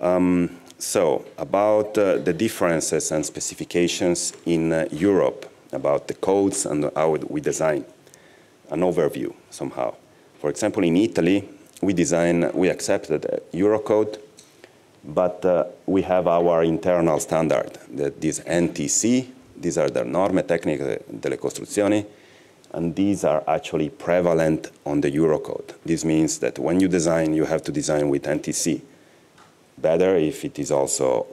So about the differences and specifications in Europe, about the codes and how we design, an overview somehow. For example, in Italy, we accepted Eurocode, but we have our internal standard, that is NTC. These are the Norme Tecniche delle Costruzioni, and these are actually prevalent on the Eurocode. This means that when you design, you have to design with NTC. Better if it is also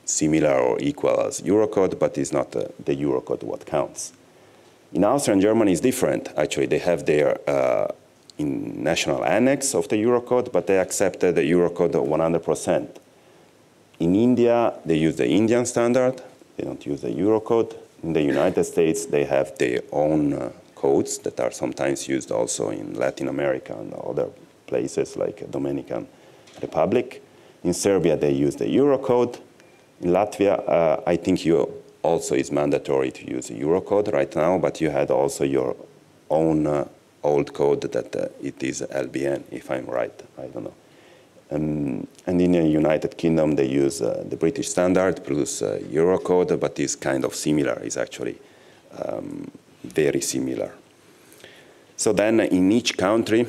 similar or equal as Eurocode, but it's not the Eurocode what counts. In Austria and Germany is different. Actually, they have their in national annex of the Eurocode, but they accepted the Eurocode 100%. In India, they use the Indian standard. They don't use the Eurocode. In the United States, they have their own codes that are sometimes used also in Latin America and other places like Dominican Republic. In Serbia, they use the Eurocode. In Latvia, I think you also is mandatory to use the Eurocode right now, but you had also your own old code that it is LBN, if I'm right. I don't know. And in the United Kingdom, they use the British standard plus Eurocode, but it's kind of similar. It's actually very similar. So then in each country,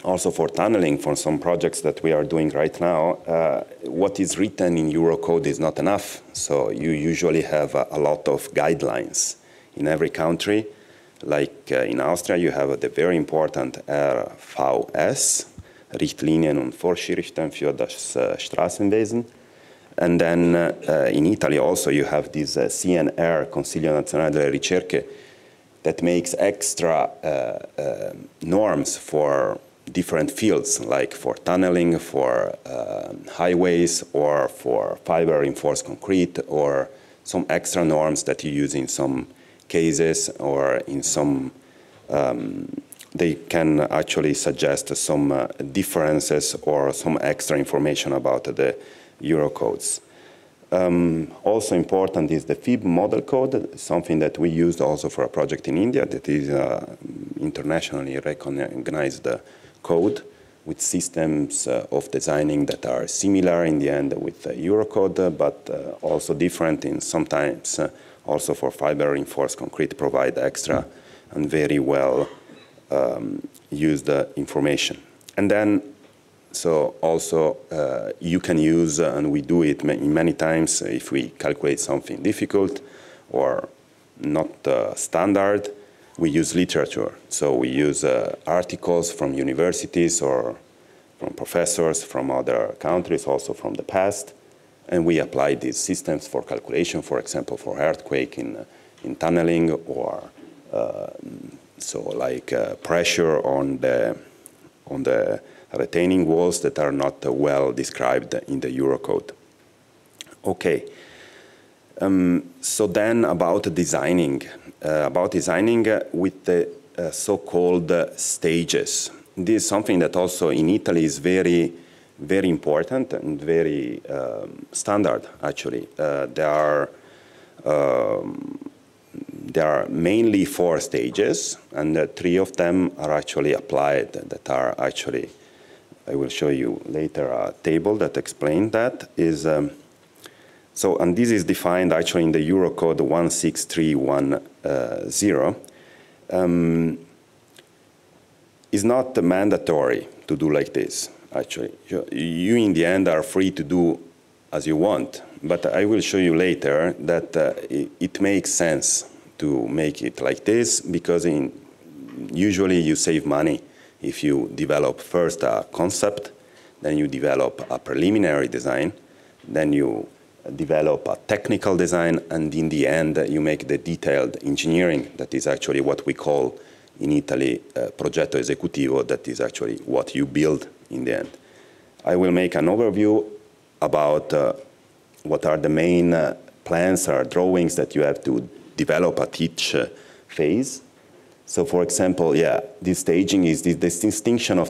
also for tunneling, for some projects that we are doing right now, what is written in Eurocode is not enough. So you usually have a lot of guidelines in every country. Like in Austria, you have the very important RVS, Richtlinien und Vorschriften für das Straßenwesen. And then in Italy also you have this CNR, Consiglio Nazionale delle Ricerche, that makes extra norms for different fields, like for tunneling, for highways, or for fiber-reinforced concrete, or some extra norms that you use in some cases, or in some, they can actually suggest some differences or some extra information about the Eurocodes. Also important is the FIB model code, something that we used also for a project in India that is internationally recognized code with systems of designing that are similar in the end with Eurocode, but also different in sometimes also for fiber reinforced concrete provide extra and very well used information. And then so also you can use, and we do it many times if we calculate something difficult or not standard, we use literature. So we use articles from universities or from professors from other countries, also from the past, and we apply these systems for calculation, for example, for earthquake in tunneling, or so like pressure on the retaining walls that are not well described in the Eurocode. Okay. So then about designing with the so-called stages. This is something that also in Italy is very, very important and very standard, actually. There are mainly 4 stages, and 3 of them are actually applied, that are actually, I will show you later a table that explains that, is so, and this is defined actually in the Eurocode 16310. It's not mandatory to do like this, actually. You in the end are free to do as you want, but I will show you later that it makes sense to make it like this, because usually you save money if you develop first a concept, then you develop a preliminary design, then you develop a technical design, and in the end you make the detailed engineering. That is actually what we call in Italy progetto esecutivo. That is actually what you build in the end. I will make an overview about what are the main plans or drawings that you have to develop at each phase. So for example, this staging is the distinction of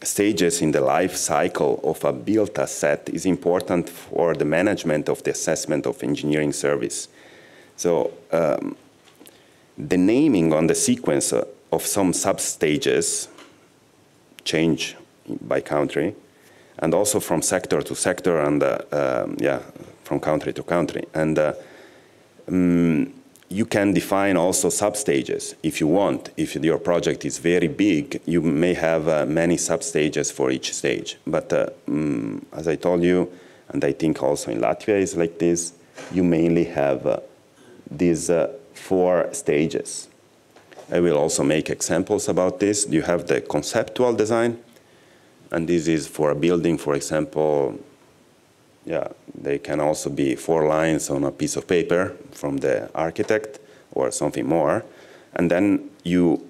stages in the life cycle of a built asset is important for the management of the assessment of engineering service. So the naming on the sequence of some sub-stages change by country, and also from sector to sector, and from country to country. And you can define also substages if you want. If your project is very big, you may have many substages for each stage. But as I told you, and I think also in Latvia is like this, you mainly have these 4 stages. I will also make examples about this. You have the conceptual design, and this is for a building, for example. They can also be 4 lines on a piece of paper from the architect or something more. And then you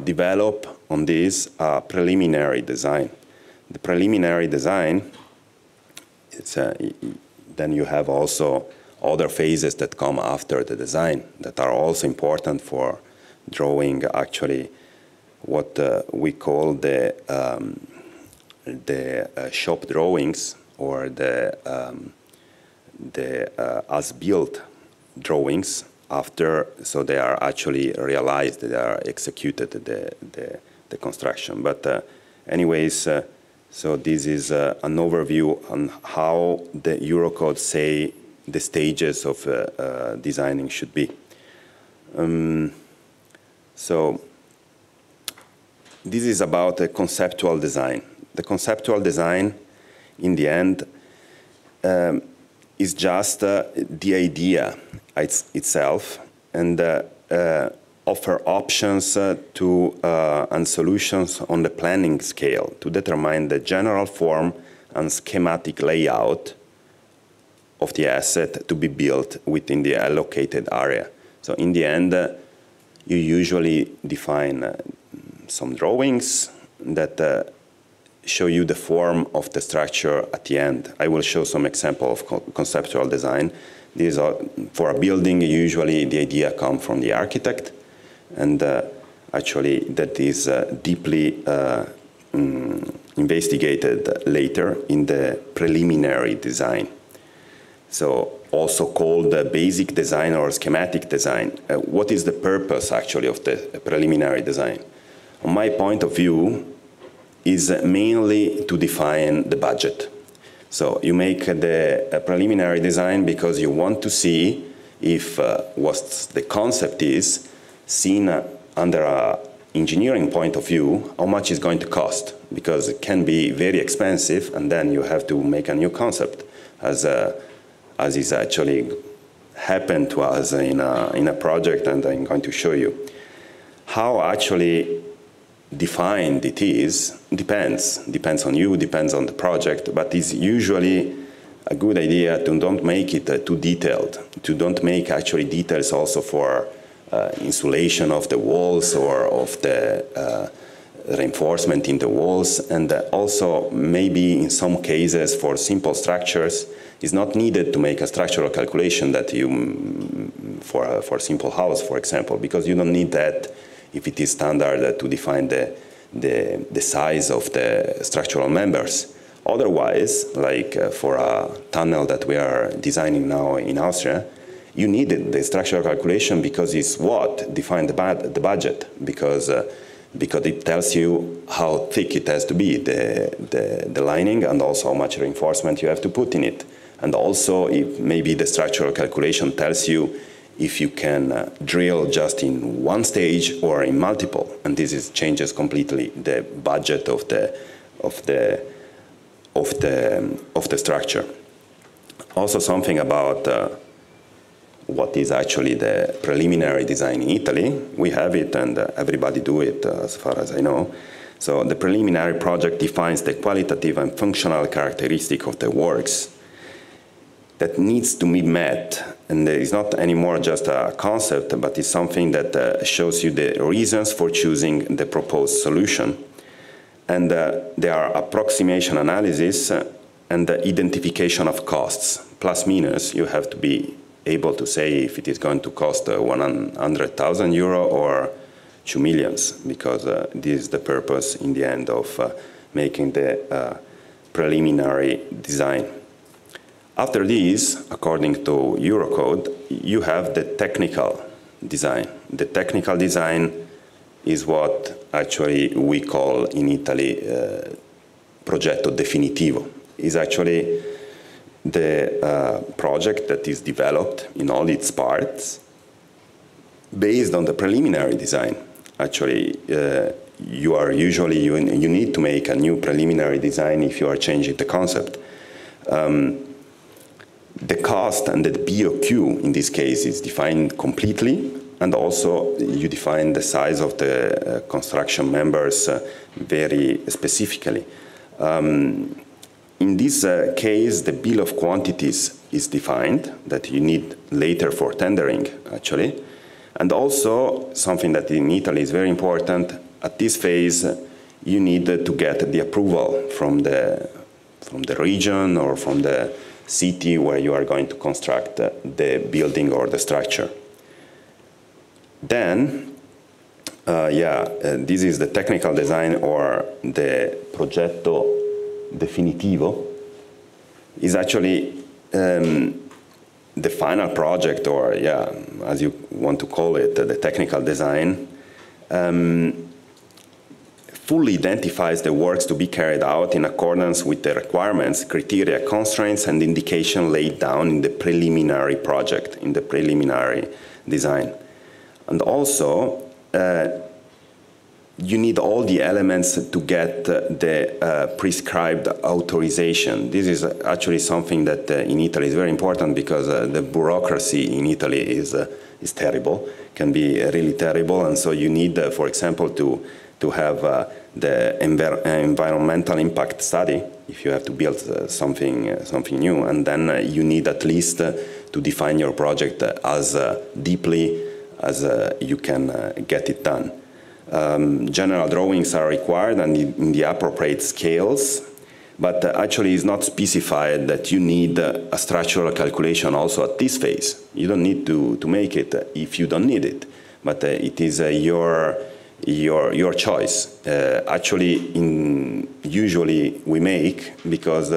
develop on this a preliminary design. The preliminary design, then you have also other phases that come after the design that are also important for drawing actually what we call the shop drawings, or the as-built drawings after, so they are actually realized, they are executed, the construction. But anyways, so this is an overview on how the Eurocode say the stages of designing should be. So this is about a conceptual design. The conceptual design, in the end, is just the idea itself, and offer options and solutions on the planning scale to determine the general form and schematic layout of the asset to be built within the allocated area. So in the end, you usually define some drawings that show you the form of the structure at the end. I will show some example of conceptual design. These are, for a building, usually the idea comes from the architect, and actually that is deeply investigated later in the preliminary design. So also called the basic design or schematic design. What is the purpose actually of the preliminary design? On my point of view, is mainly to define the budget. So you make the preliminary design because you want to see if what the concept is seen under an engineering point of view, how much it's going to cost, because it can be very expensive, and then you have to make a new concept, as is actually happened to us in a project, and I'm going to show you. How actually defined it is depends on you, depends on the project, but it's usually a good idea to don't make it too detailed, to don't make actually details also for insulation of the walls or of the reinforcement in the walls, and also maybe in some cases for simple structures it's not needed to make a structural calculation that you for a simple house, for example, because you don't need that if it is standard to define the size of the structural members. Otherwise, like for a tunnel that we are designing now in Austria, you needed the structural calculation because it's what defines the budget, because it tells you how thick it has to be, the lining, and also how much reinforcement you have to put in it. And also, if maybe the structural calculation tells you if you can drill just in one stage or in multiple, and this changes completely the budget of the structure. Also, something about what is actually the preliminary design in Italy. We have it, and everybody do it, as far as I know. So the preliminary project defines the qualitative and functional characteristic of the works that needs to be met, and it's not anymore just a concept, but it's something that shows you the reasons for choosing the proposed solution. And there are approximation analysis and the identification of costs. Plus minus, you have to be able to say if it is going to cost 100,000 euro or 2 million, because this is the purpose in the end of making the preliminary design. After this, according to Eurocode, you have the technical design. The technical design is what actually we call in Italy progetto definitivo. is actually the project that is developed in all its parts based on the preliminary design. Actually, you need to make a new preliminary design if you are changing the concept. The cost and the BOQ in this case is defined completely, and also you define the size of the construction members very specifically. In this case, the bill of quantities is defined that you need later for tendering, actually. And also, something that in Italy is very important, at this phase, you need to get the approval from the region or from the city where you are going to construct the building or the structure. Then, this is the technical design, or the progetto definitivo, is actually the final project, or as you want to call it, the technical design, fully identifies the works to be carried out in accordance with the requirements, criteria, constraints, and indication laid down in the preliminary project, in the preliminary design. And also, you need all the elements to get the prescribed authorization. This is actually something that in Italy is very important, because the bureaucracy in Italy is terrible, can be really terrible, and so you need, for example, to have the environmental impact study if you have to build something new, and then you need at least to define your project as deeply as you can get it done. General drawings are required and in the appropriate scales, but actually it's not specified that you need a structural calculation also at this phase. You don't need to make it if you don't need it, but it is your choice. Usually we make because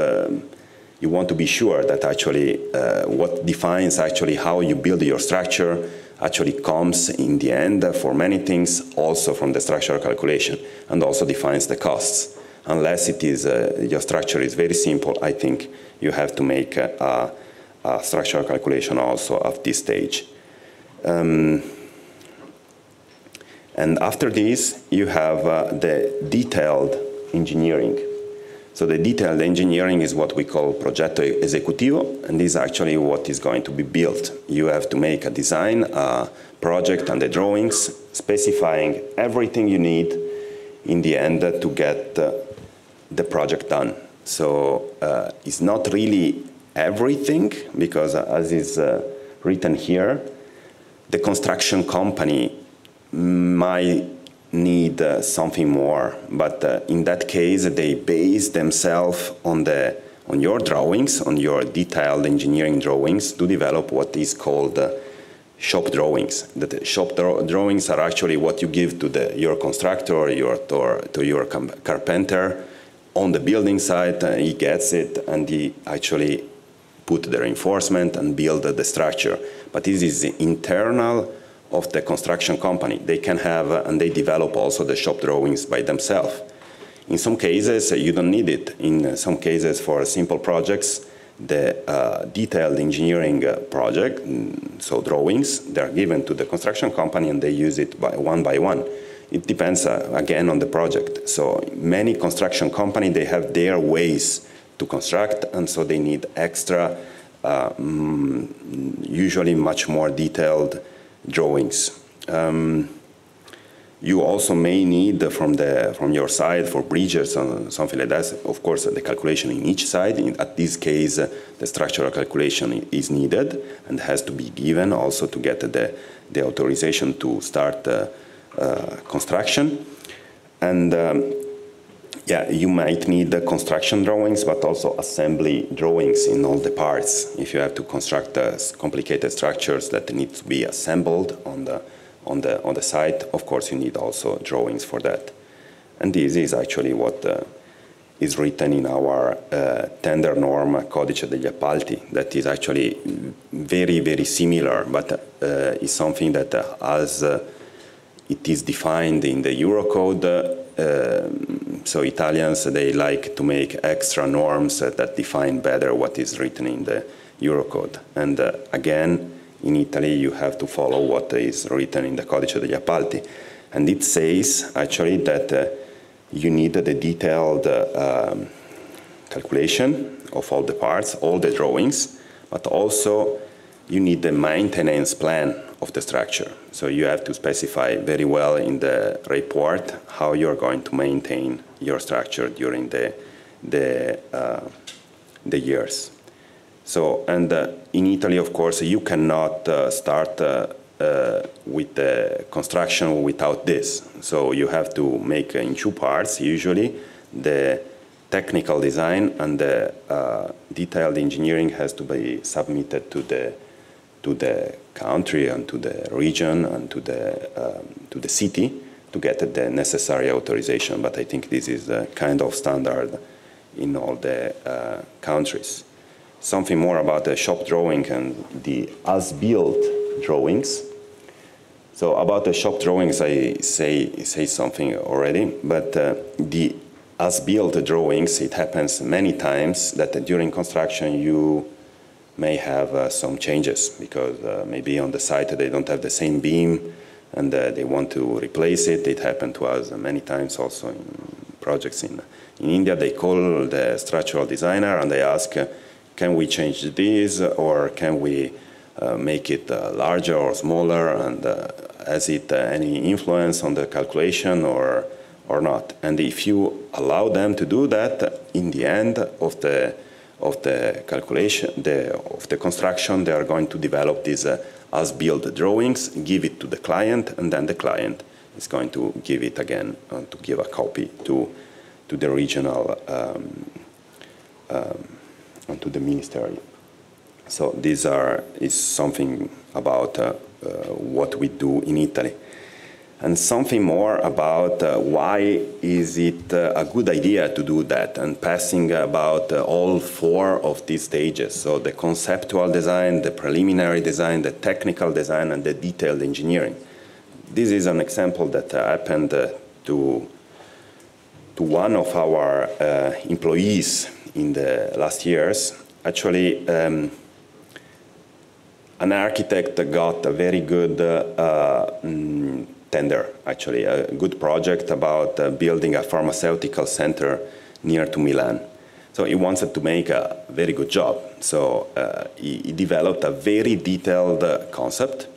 you want to be sure that actually what defines actually how you build your structure actually comes in the end for many things also from the structural calculation, and also defines the costs. Unless it is your structure is very simple, I think you have to make a structural calculation also at this stage. And after this, you have the detailed engineering. So the detailed engineering is what we call progetto esecutivo, and this is actually what is going to be built. You have to make a design, a project, and the drawings, specifying everything you need in the end to get the project done. So it's not really everything, because as is written here, the construction company might need something more, but in that case they base themselves on your drawings, on your detailed engineering drawings, to develop what is called shop drawings. The shop drawings are actually what you give to your constructor or to your carpenter on the building site. He gets it and he actually put the reinforcement and build the structure. But this is internal of the construction company. They can have, and they develop also the shop drawings by themselves. In some cases, you don't need it. In some cases, for simple projects, the detailed engineering project, so drawings, they're given to the construction company and they use it by one. It depends, again, on the project. So many construction companies, they have their ways to construct, and so they need extra, usually much more detailed drawings. You also may need from your side for bridges or something like that. Of course, the calculation in each side. At this case, the structural calculation is needed and has to be given also to get the authorization to start construction. And you might need the construction drawings, but also assembly drawings in all the parts. If you have to construct complicated structures that need to be assembled on the site, of course you need also drawings for that. And this is actually what is written in our tender norm Codice degli Appalti. That is actually very, very similar, but is something that as it is defined in the Eurocode, So Italians, they like to make extra norms that define better what is written in the Eurocode. And again, in Italy, you have to follow what is written in the Codice degli Appalti. And it says, actually, that you need the detailed calculation of all the parts, all the drawings, but also you need the maintenance plan of the structure. So you have to specify very well in the report how you're going to maintain your structure during the years. So, and in Italy, of course, you cannot start with the construction without this. So you have to make in two parts, usually, the technical design and the detailed engineering has to be submitted to the country and to the region and to the city to get the necessary authorization. But I think this is a kind of standard in all the countries. Something more about the shop drawing and the as-built drawings. So about the shop drawings, I say something already, but the as-built drawings, it happens many times that during construction you may have some changes because maybe on the site they don't have the same beam and they want to replace it. It happened to us many times also in projects in India. They call the structural designer and they ask, can we change this or can we make it larger or smaller, and has it any influence on the calculation or not? And if you allow them to do that, in the end of the calculation, of the construction, they are going to develop these as-built drawings, give it to the client, and then the client is going to give it again, to give a copy to the regional and to the ministry. So this is something about what we do in Italy. And something more about why is it a good idea to do that, and passing about all four of these stages. So the conceptual design, the preliminary design, the technical design, and the detailed engineering. This is an example that happened to one of our employees in the last years. Actually, an architect got a very good tender, actually, a good project about building a pharmaceutical center near to Milan. So he wanted to make a very good job. So he developed a very detailed concept.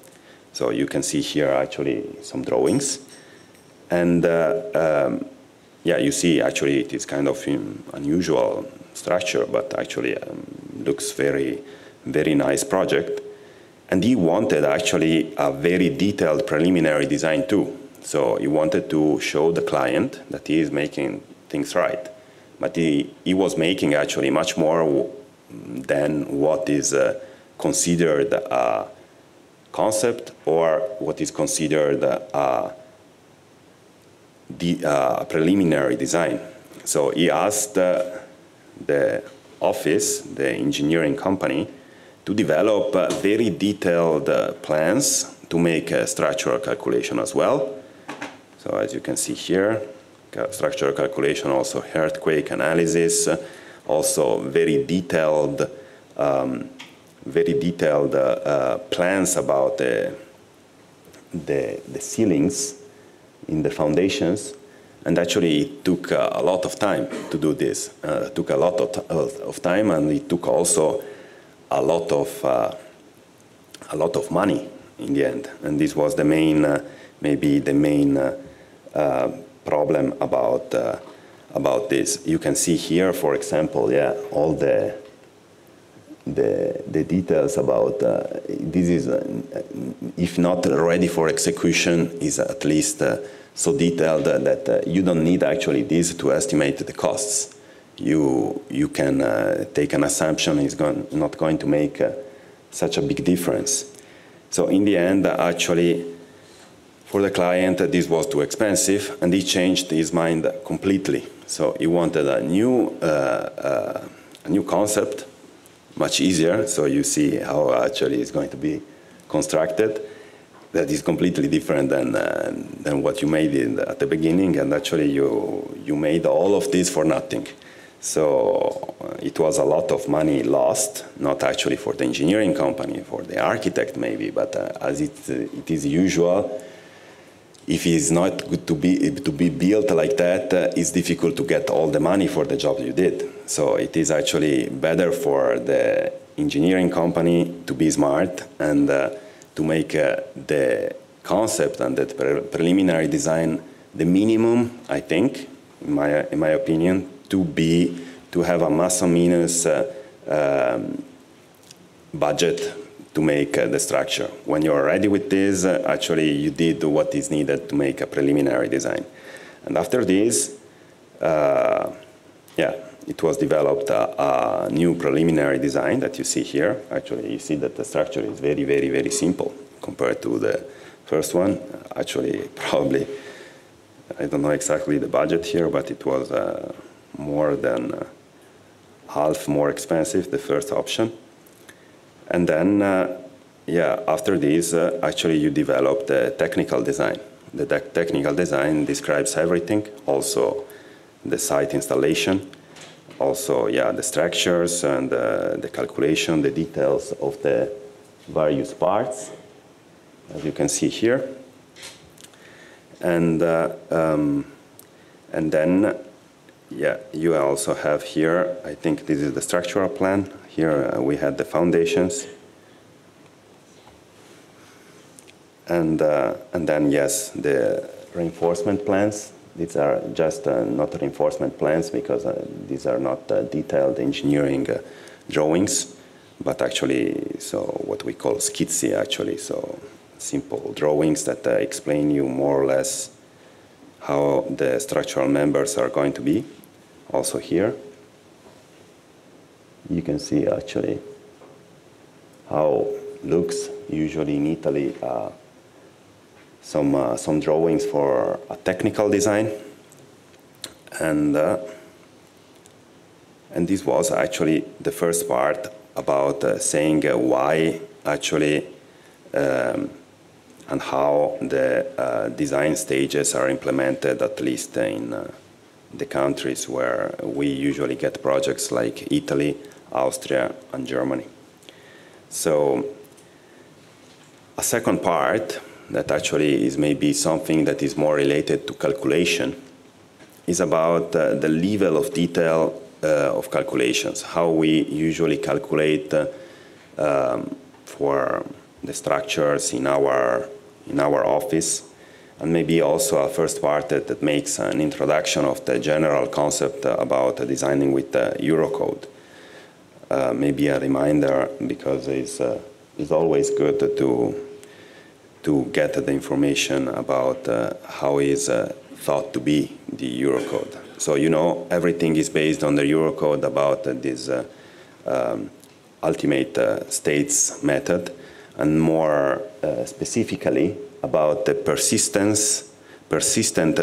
So you can see here actually some drawings. And yeah, you see actually it is kind of unusual structure, but actually looks very, very nice project. And he wanted actually a very detailed preliminary design too. So he wanted to show the client that he is making things right. But he was making actually much more than what is considered a concept or what is considered a preliminary design. So he asked the office, the engineering company, to develop very detailed plans to make a structural calculation as well. So as you can see here, structural calculation, also earthquake analysis, also very detailed plans about the ceilings in the foundations. And actually it took a lot of time to do this. It took a lot of time, and it took also a lot of money in the end, and this was the main, maybe the main problem about this. You can see here, for example, yeah, all the details about this is, if not ready for execution, is at least so detailed that you don't need actually this to estimate the costs. You can take an assumption is not going to make such a big difference. So in the end, actually, for the client, this was too expensive, and he changed his mind completely. So he wanted a new concept, much easier. So you see how actually it's going to be constructed. that is completely different than what you made at the beginning, and actually you made all of this for nothing. So it was a lot of money lost, not actually for the engineering company, for the architect maybe, but as it is usual, if it's not good to be built like that, it's difficult to get all the money for the job you did. So it is actually better for the engineering company to be smart and to make the concept and the preliminary design the minimum, I think, in my opinion, to have a plus or minus budget to make the structure. When you're ready with this, actually you did what is needed to make a preliminary design. And after this, it was developed a new preliminary design that you see here. Actually, you see that the structure is very, very, very simple compared to the first one. Actually, probably, I don't know exactly the budget here, but it was more than half more expensive, the first option. And then, after this, actually you develop the technical design. The technical design describes everything, also the site installation, also, the structures and the calculation, the details of the various parts, as you can see here. And then, you also have here, I think this is the structural plan. Here we had the foundations. And then, yes, the reinforcement plans. These are just not reinforcement plans because these are not detailed engineering drawings, but actually, so what we call schizzi, actually. So simple drawings that explain you more or less how the structural members are going to be. Also here, you can see actually how looks usually in Italy some drawings for a technical design, and this was actually the first part about saying why actually and how the design stages are implemented, at least in the countries where we usually get projects like Italy, Austria, and Germany. So a second part that actually is maybe something that is more related to calculation is about the level of detail of calculations, how we usually calculate for the structures in our office, and maybe also a first part that makes an introduction of the general concept about designing with Eurocode. Maybe a reminder, because it's always good to get the information about how is thought to be the Eurocode. So everything is based on the Eurocode about this ultimate states method, and more specifically about the persistent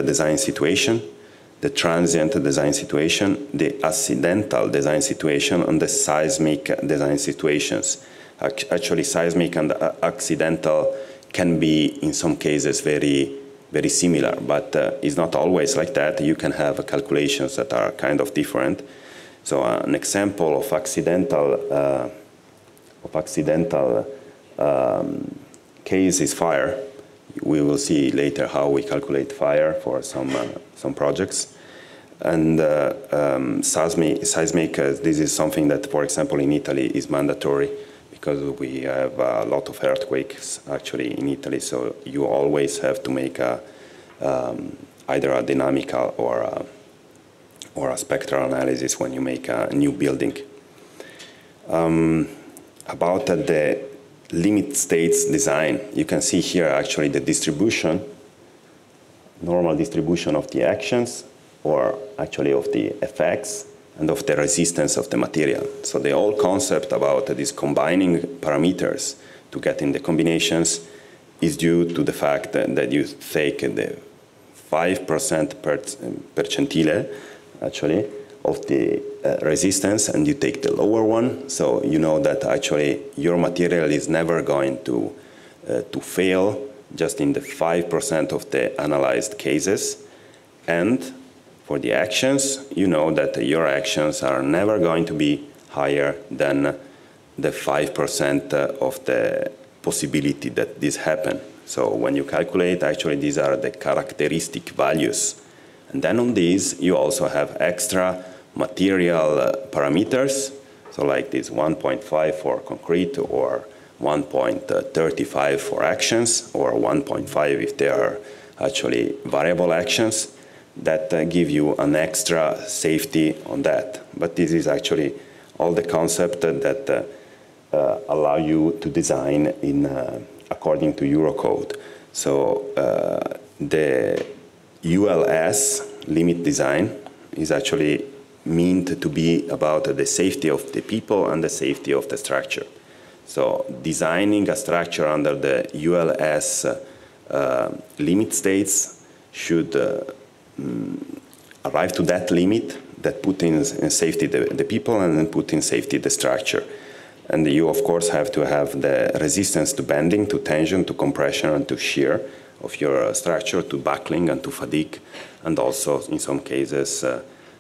design situation, the transient design situation, the accidental design situation, and the seismic design situations. Actually, seismic and accidental can be, in some cases, very, very similar, but it's not always like that. You can have calculations that are kind of different. So an example of accidental case is fire. We will see later how we calculate fire for some projects. And seismic, this is something that, for example, in Italy is mandatory, because we have a lot of earthquakes actually in Italy, so you always have to make either a dynamical or a spectral analysis when you make a new building. About the limit states design, you can see here actually the distribution, normal distribution of the actions, or actually of the effects, and of the resistance of the material. So the whole concept about this combining parameters to get in the combinations is due to the fact that you take the 5% percentile, actually, of the resistance, and you take the lower one. So you know that actually your material is never going to fail just in the 5% of the analyzed cases. And for the actions, you know that your actions are never going to be higher than the 5% of the possibility that this happen. So when you calculate, actually these are the characteristic values. And then on these, you also have extra material parameters. So like this 1.5 for concrete, or 1.35 for actions, or 1.5 if they are actually variable actions, that give you an extra safety on that. But this is actually all the concept that allow you to design in according to Eurocode. So the ULS limit design is actually meant to be about the safety of the people and the safety of the structure. So designing a structure under the ULS limit states should arrive to that limit that put in safety the people and then put in safety the structure. And you, of course, have to have the resistance to bending, to tension, to compression, and to shear of your structure, to buckling and to fatigue, and also, in some cases,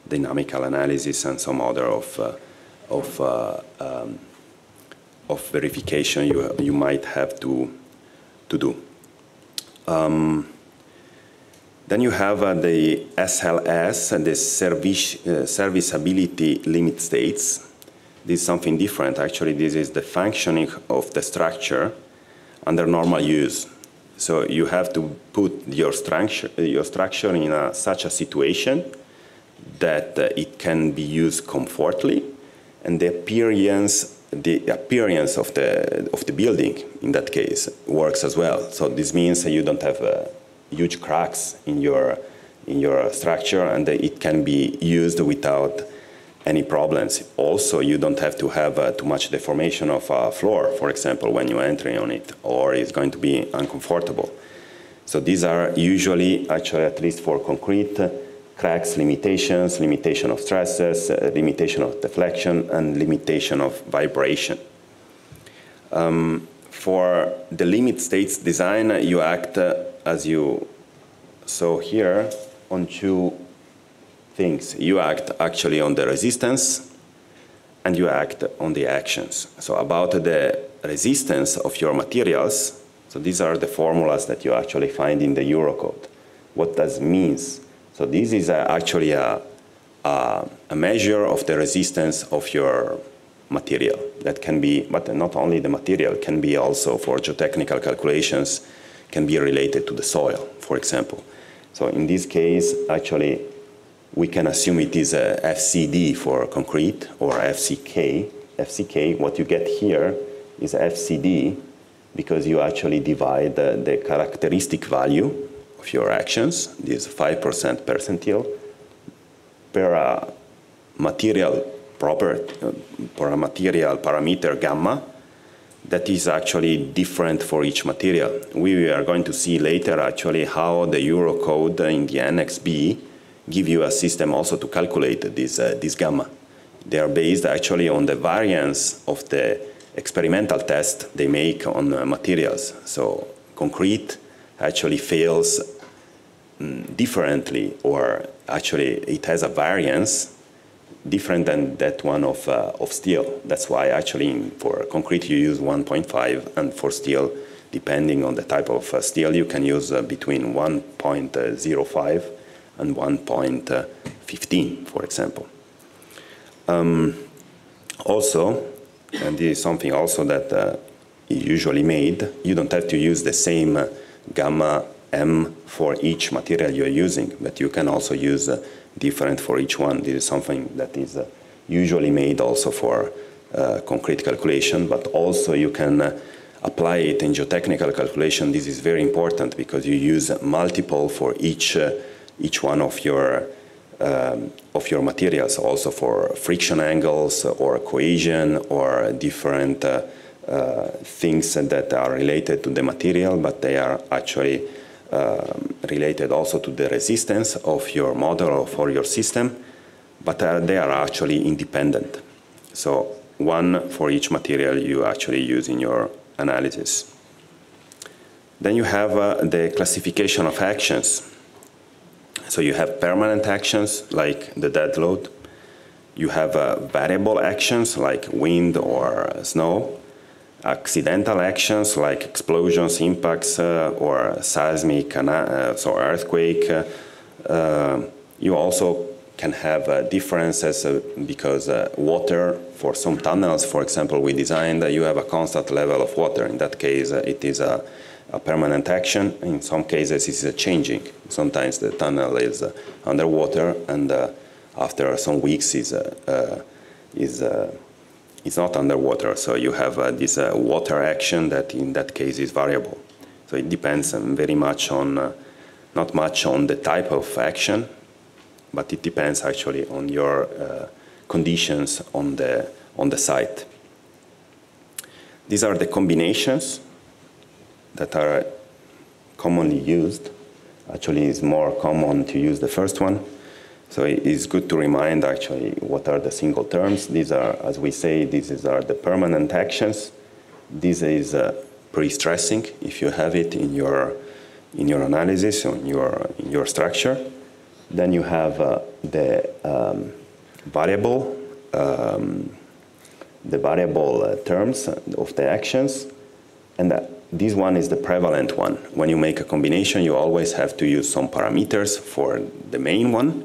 dynamical analysis and some other of verification you might have to do. Then you have the SLS and the serviceability limit states. This is something different. Actually, this is the functioning of the structure under normal use. So you have to put your structure in such a situation that it can be used comfortably, and the appearance of the building in that case works as well. So this means that you don't have huge cracks in your structure, and it can be used without any problems. Also, you don't have to have too much deformation of a floor, for example, when you enter on it, or it's going to be uncomfortable. So these are usually, actually, at least for concrete, cracks, limitations, limitation of stresses, limitation of deflection, and limitation of vibration. For the limit states design, you act, as you saw here, on two things. You act actually on the resistance, and you act on the actions. So about the resistance of your materials, so these are the formulas that you actually find in the Eurocode. What does it mean? So this is actually a measure of the resistance of your material. That can be, but not only the material, can be also for geotechnical calculations, can be related to the soil, for example. So in this case, actually, we can assume it is a FCD for concrete, or FCK. FCK, what you get here is FCD, because you actually divide the characteristic value of your actions, this 5% percentile, per material parameter gamma, that is actually different for each material. We are going to see later actually how the Eurocode in the Annex B give you a system also to calculate this gamma. They are based actually on the variance of the experimental test they make on materials. So concrete actually fails differently, or actually it has a variance different than that one of steel. That's why actually for concrete you use 1.5, and for steel, depending on the type of steel, you can use between 1.05 and 1.15, for example. Also, and this is something also that is usually made, you don't have to use the same gamma M for each material you're using, but you can also use different for each one. This is something that is usually made also for concrete calculation, but also you can apply it in geotechnical calculation. This is very important because you use multiple for each one of your materials, also for friction angles or cohesion or different things that are related to the material, but they are actually related also to the resistance of your model or for your system, but they are actually independent. So one for each material you actually use in your analysis. Then you have the classification of actions. So you have permanent actions like the dead load. You have variable actions like wind or snow. Accidental actions like explosions, impacts, or seismic, so earthquake. You also can have differences because water, for some tunnels, for example, we designed, you have a constant level of water. In that case, it is a permanent action. In some cases, it's changing. Sometimes the tunnel is underwater, and after some weeks is not underwater. So you have this water action that, in that case, is variable. So it depends very much on, not much on the type of action, but it depends actually on your conditions on the site. These are the combinations that are commonly used. Actually, it's more common to use the first one. So it's good to remind actually what are the single terms. These are, as we say, these are the permanent actions. This is pre-stressing if you have it in your analysis or in your structure. Then you have the variable terms of the actions, and this one is the prevalent one. When you make a combination, you always have to use some parameters for the main one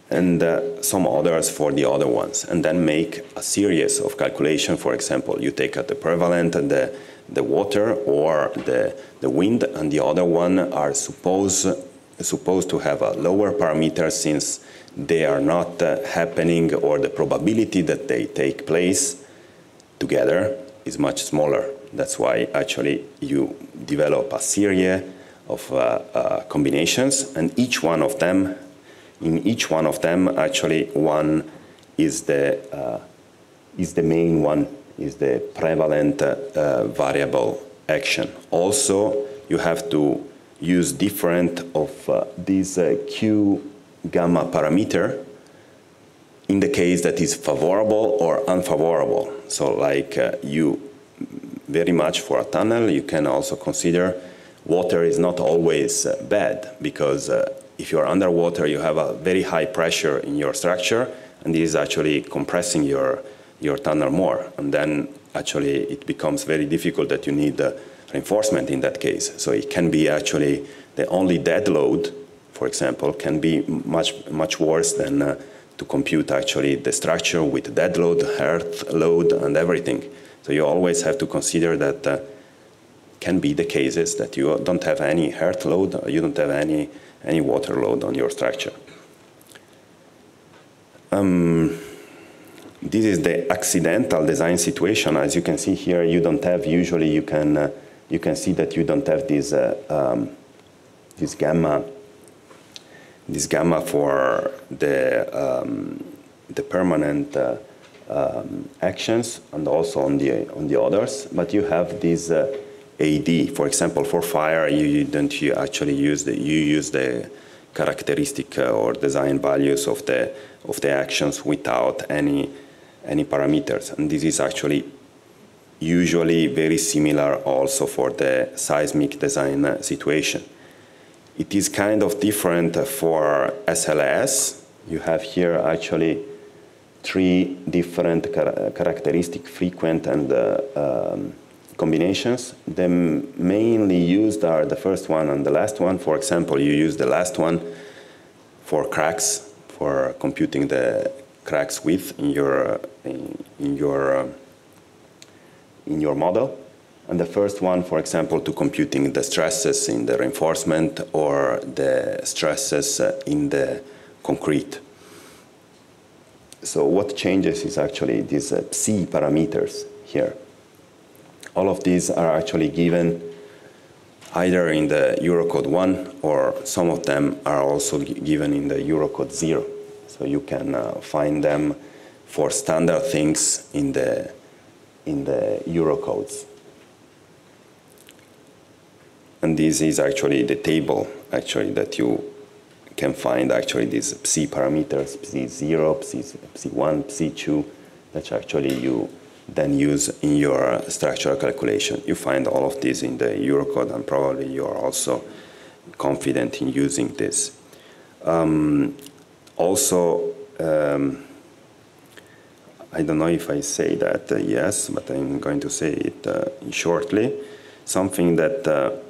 and some others for the other ones, and then make a series of calculations. For example, you take out the prevalent and the water or the wind, and the other one are supposed to have a lower parameter since they are not happening, or the probability that they take place together is much smaller. That's why actually you develop a series of combinations, and in each one of them actually one is the main one, is the prevalent variable action. Also, you have to use different of these Q gamma parameter in the case that is favorable or unfavorable. So like you very much for a tunnel, you can also consider water is not always bad, because if you're underwater, you have a very high pressure in your structure, and this is actually compressing your tunnel more. And then actually it becomes very difficult that you need reinforcement in that case. So it can be actually the only dead load, for example, can be much worse than to compute actually the structure with dead load, earth load, and everything. So you always have to consider that can be the cases that you don't have any earth load, or you don't have any water load on your structure. This is the accidental design situation. As you can see here, you don't have, usually you can see that you don't have this gamma for the permanent actions, and also on the others, but you have this AD. For example, for fire, you actually use the characteristic or design values of the actions without any parameters, and this is actually usually very similar also for the seismic design situation. It is kind of different for SLS. You have here actually 3 different characteristic frequent and combinations. The mainly used are the first one and the last one. For example, you use the last one for cracks, for computing the cracks width in your model. And the first one, for example, to computing the stresses in the reinforcement or the stresses in the concrete. So what changes is actually these psi parameters here. All of these are actually given either in the Eurocode 1, or some of them are also given in the Eurocode 0. So you can find them for standard things in the Eurocodes. And this is actually the table actually that you can find actually these psi parameters, psi 0, psi 1, psi 2, that actually you then use in your structural calculation. You find all of this in the Eurocode, and probably you are also confident in using this. I don't know if I say that, yes, but I'm going to say it shortly. Something that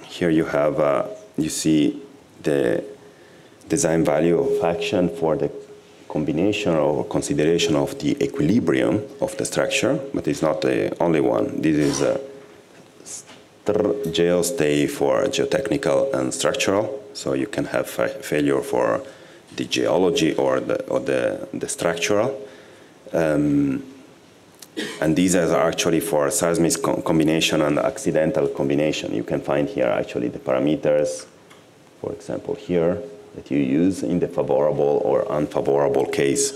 here you have, you see the design value of action for the combination or consideration of the equilibrium of the structure, but it's not the only one. This is a geostay for geotechnical and structural, so you can have failure for the geology or the structural. And these are actually for seismic combination and accidental combination. You can find here actually the parameters, for example, here, that you use in the favorable or unfavorable case.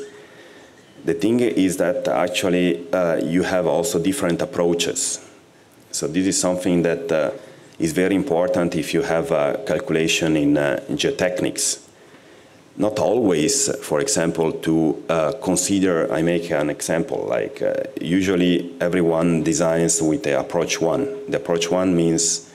The thing is that actually you have also different approaches. So this is something that is very important if you have a calculation in geotechnics. Not always, for example, to consider, I make an example, like usually everyone designs with the approach 1. The approach 1 means,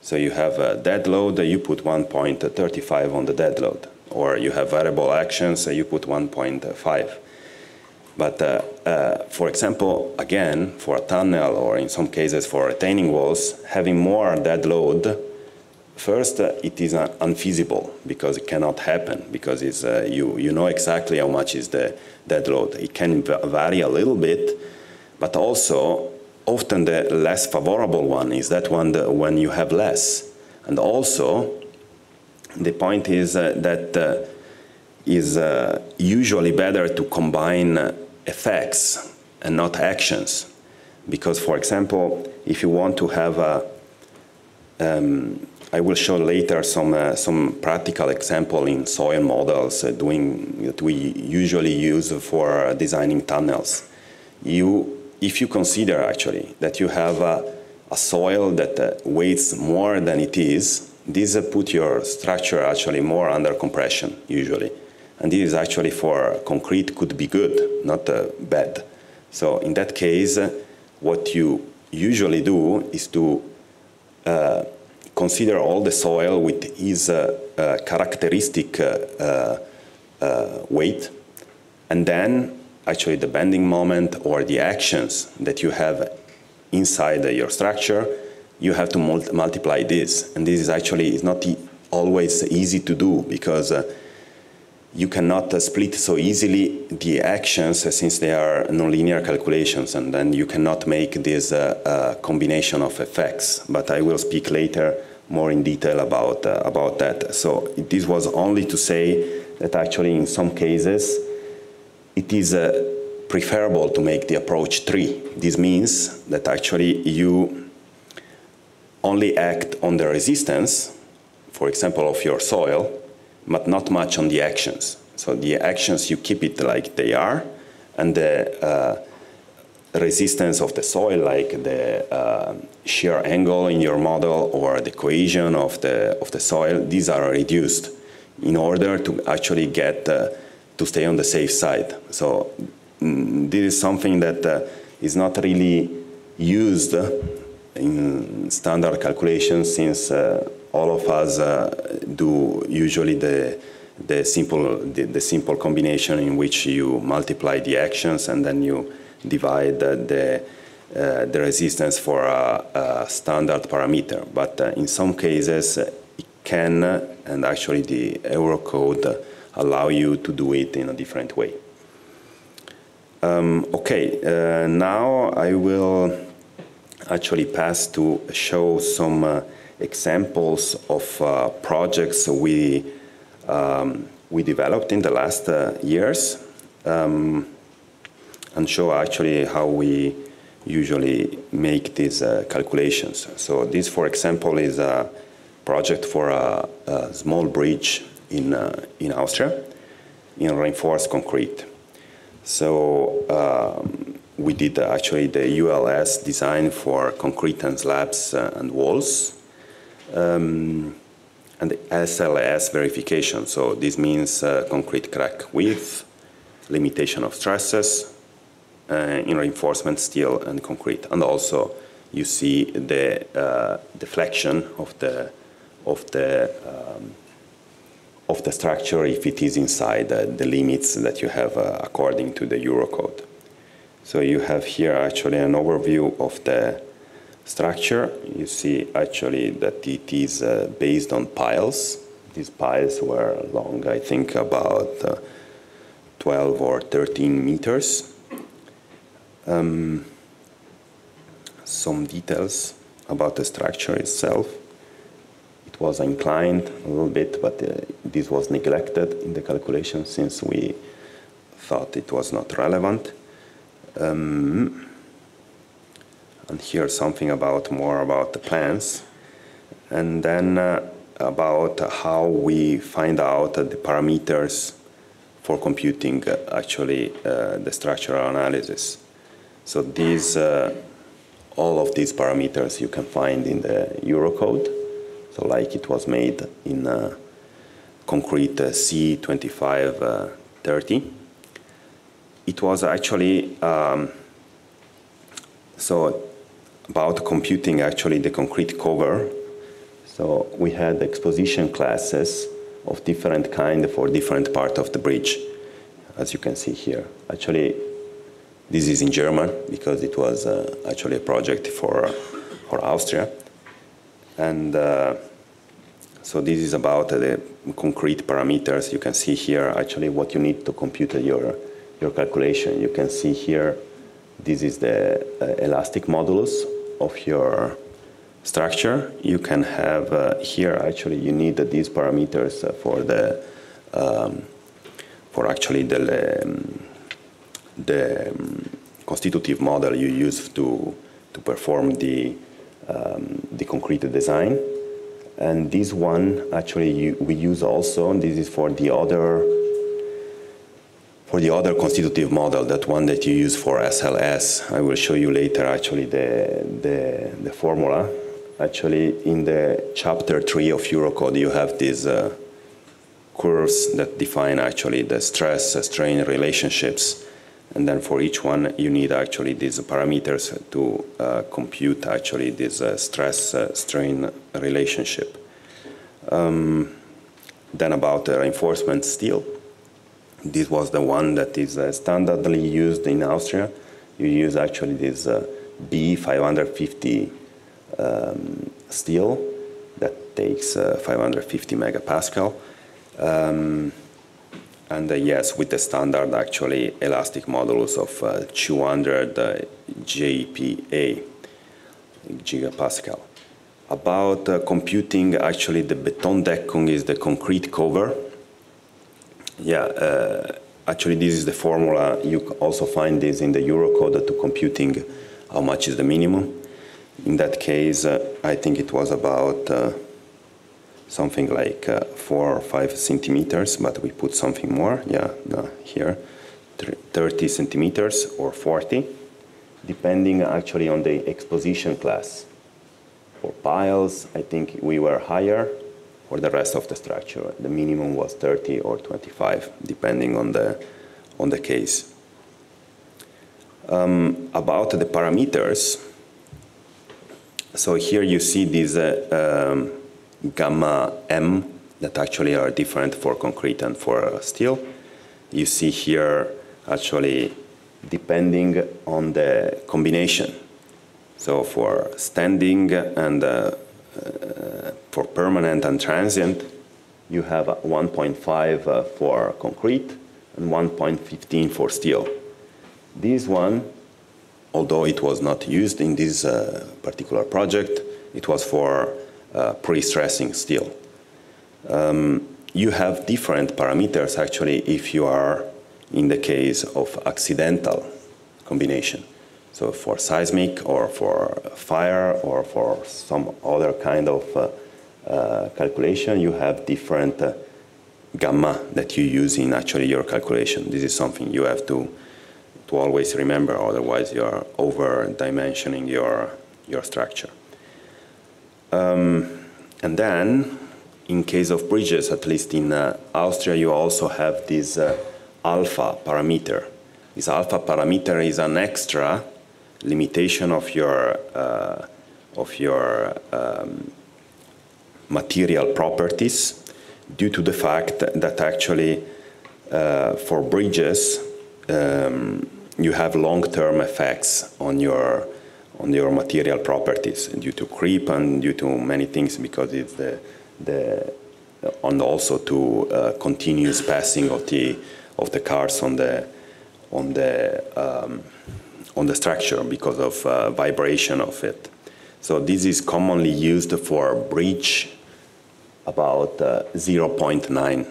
so you have a dead load, you put 1.35 on the dead load. Or you have variable actions, you put 1.5. But for example, again, for a tunnel or in some cases for retaining walls, having more dead load, first, it is unfeasible because it cannot happen, because it's, you know exactly how much is the dead load. It can vary a little bit, but also often the less favorable one is that one when you have less. And also, the point is that is usually better to combine effects and not actions. Because, for example, if you want to have a I will show later some practical example in soil models that we usually use for designing tunnels. If you consider actually that you have a soil that weighs more than it is, this put your structure actually more under compression usually. And this is actually for concrete could be good, not bad. So in that case, what you usually do is to consider all the soil with its characteristic weight, and then actually the bending moment or the actions that you have inside your structure, you have to multiply this. And this is actually is not always easy to do because you cannot split so easily the actions since they are nonlinear calculations, and then you cannot make this combination of effects. But I will speak later more in detail about that. So this was only to say that actually in some cases it is preferable to make the approach 3. This means that actually you only act on the resistance, for example, of your soil, but not much on the actions. So the actions, you keep it like they are, and the resistance of the soil, like the shear angle in your model or the cohesion of the soil, these are reduced in order to actually get to stay on the safe side. So this is something that is not really used in standard calculations, since all of us do usually the simple combination in which you multiply the actions and then you divide the resistance for a standard parameter. But in some cases it can, and actually the Eurocode allow you to do it in a different way. Now I will actually pass to show some examples of projects we developed in the last years, and show actually how we usually make these calculations. So this, for example, is a project for a small bridge in Austria in reinforced concrete. So we did actually the ULS design for concrete and slabs and walls, and the SLS verification. So this means concrete crack width, limitation of stresses, in reinforcement steel and concrete. And also you see the deflection of the structure if it is inside the limits that you have according to the Eurocode. So you have here actually an overview of the structure. You see actually that it is based on piles. These piles were long, I think, about 12 or 13 meters. Some details about the structure itself. It was inclined a little bit, but this was neglected in the calculation since we thought it was not relevant. And here something more about the plans. And then about how we find out the parameters for computing actually the structural analysis. So these, all of these parameters you can find in the Eurocode. So like it was made in concrete C2530. It was actually, so about computing actually the concrete cover. So we had exposition classes of different kind for different part of the bridge, as you can see here. Actually, this is in German because it was actually a project for Austria. And so this is about the concrete parameters. You can see here actually what you need to compute your calculation. You can see here, this is the elastic modulus of your structure. You can have here actually you need these parameters for the for actually the constitutive model you use to perform the concrete design. And this one actually we use also, and this is for the other constitutive model, that one that you use for SLS. I will show you later actually the formula. Actually, in the chapter 3 of Eurocode, you have these curves that define actually the stress-strain relationships. And then for each one, you need actually these parameters to compute actually this stress-strain relationship. Then about the reinforcement steel. This was the one that is standardly used in Austria. You use actually this B550 steel that takes 550 megapascal. And yes, with the standard actually elastic modulus of 200 GPa, gigapascal. About computing actually the Betondeckung is the concrete cover. Yeah, actually this is the formula. You also find this in the Eurocode to computing how much is the minimum. In that case, I think it was about something like 4 or 5 centimeters, but we put something more. Yeah, here, 30 centimeters or 40, depending actually on the exposition class. For piles, I think we were higher. For the rest of the structure, the minimum was 30 or 25, depending on the case. About the parameters, so here you see these gamma M that actually are different for concrete and for steel. You see here actually depending on the combination. So for standing and for permanent and transient, you have 1.5 for concrete and 1.15 for steel. This one, although it was not used in this particular project, it was for pre-stressing steel. You have different parameters actually if you are in the case of accidental combination. So for seismic or for fire or for some other kind of calculation, you have different gamma that you use in actually your calculation. This is something you have to always remember, otherwise you are over-dimensioning your structure. And then, in case of bridges, at least in Austria, you also have this alpha parameter. This alpha parameter is an extra limitation of your material properties due to the fact that actually for bridges you have long-term effects on your material properties due to creep and due to many things, because it's and also to continuous passing of the cars on the structure because of vibration of it. So this is commonly used for bridge about 0.9.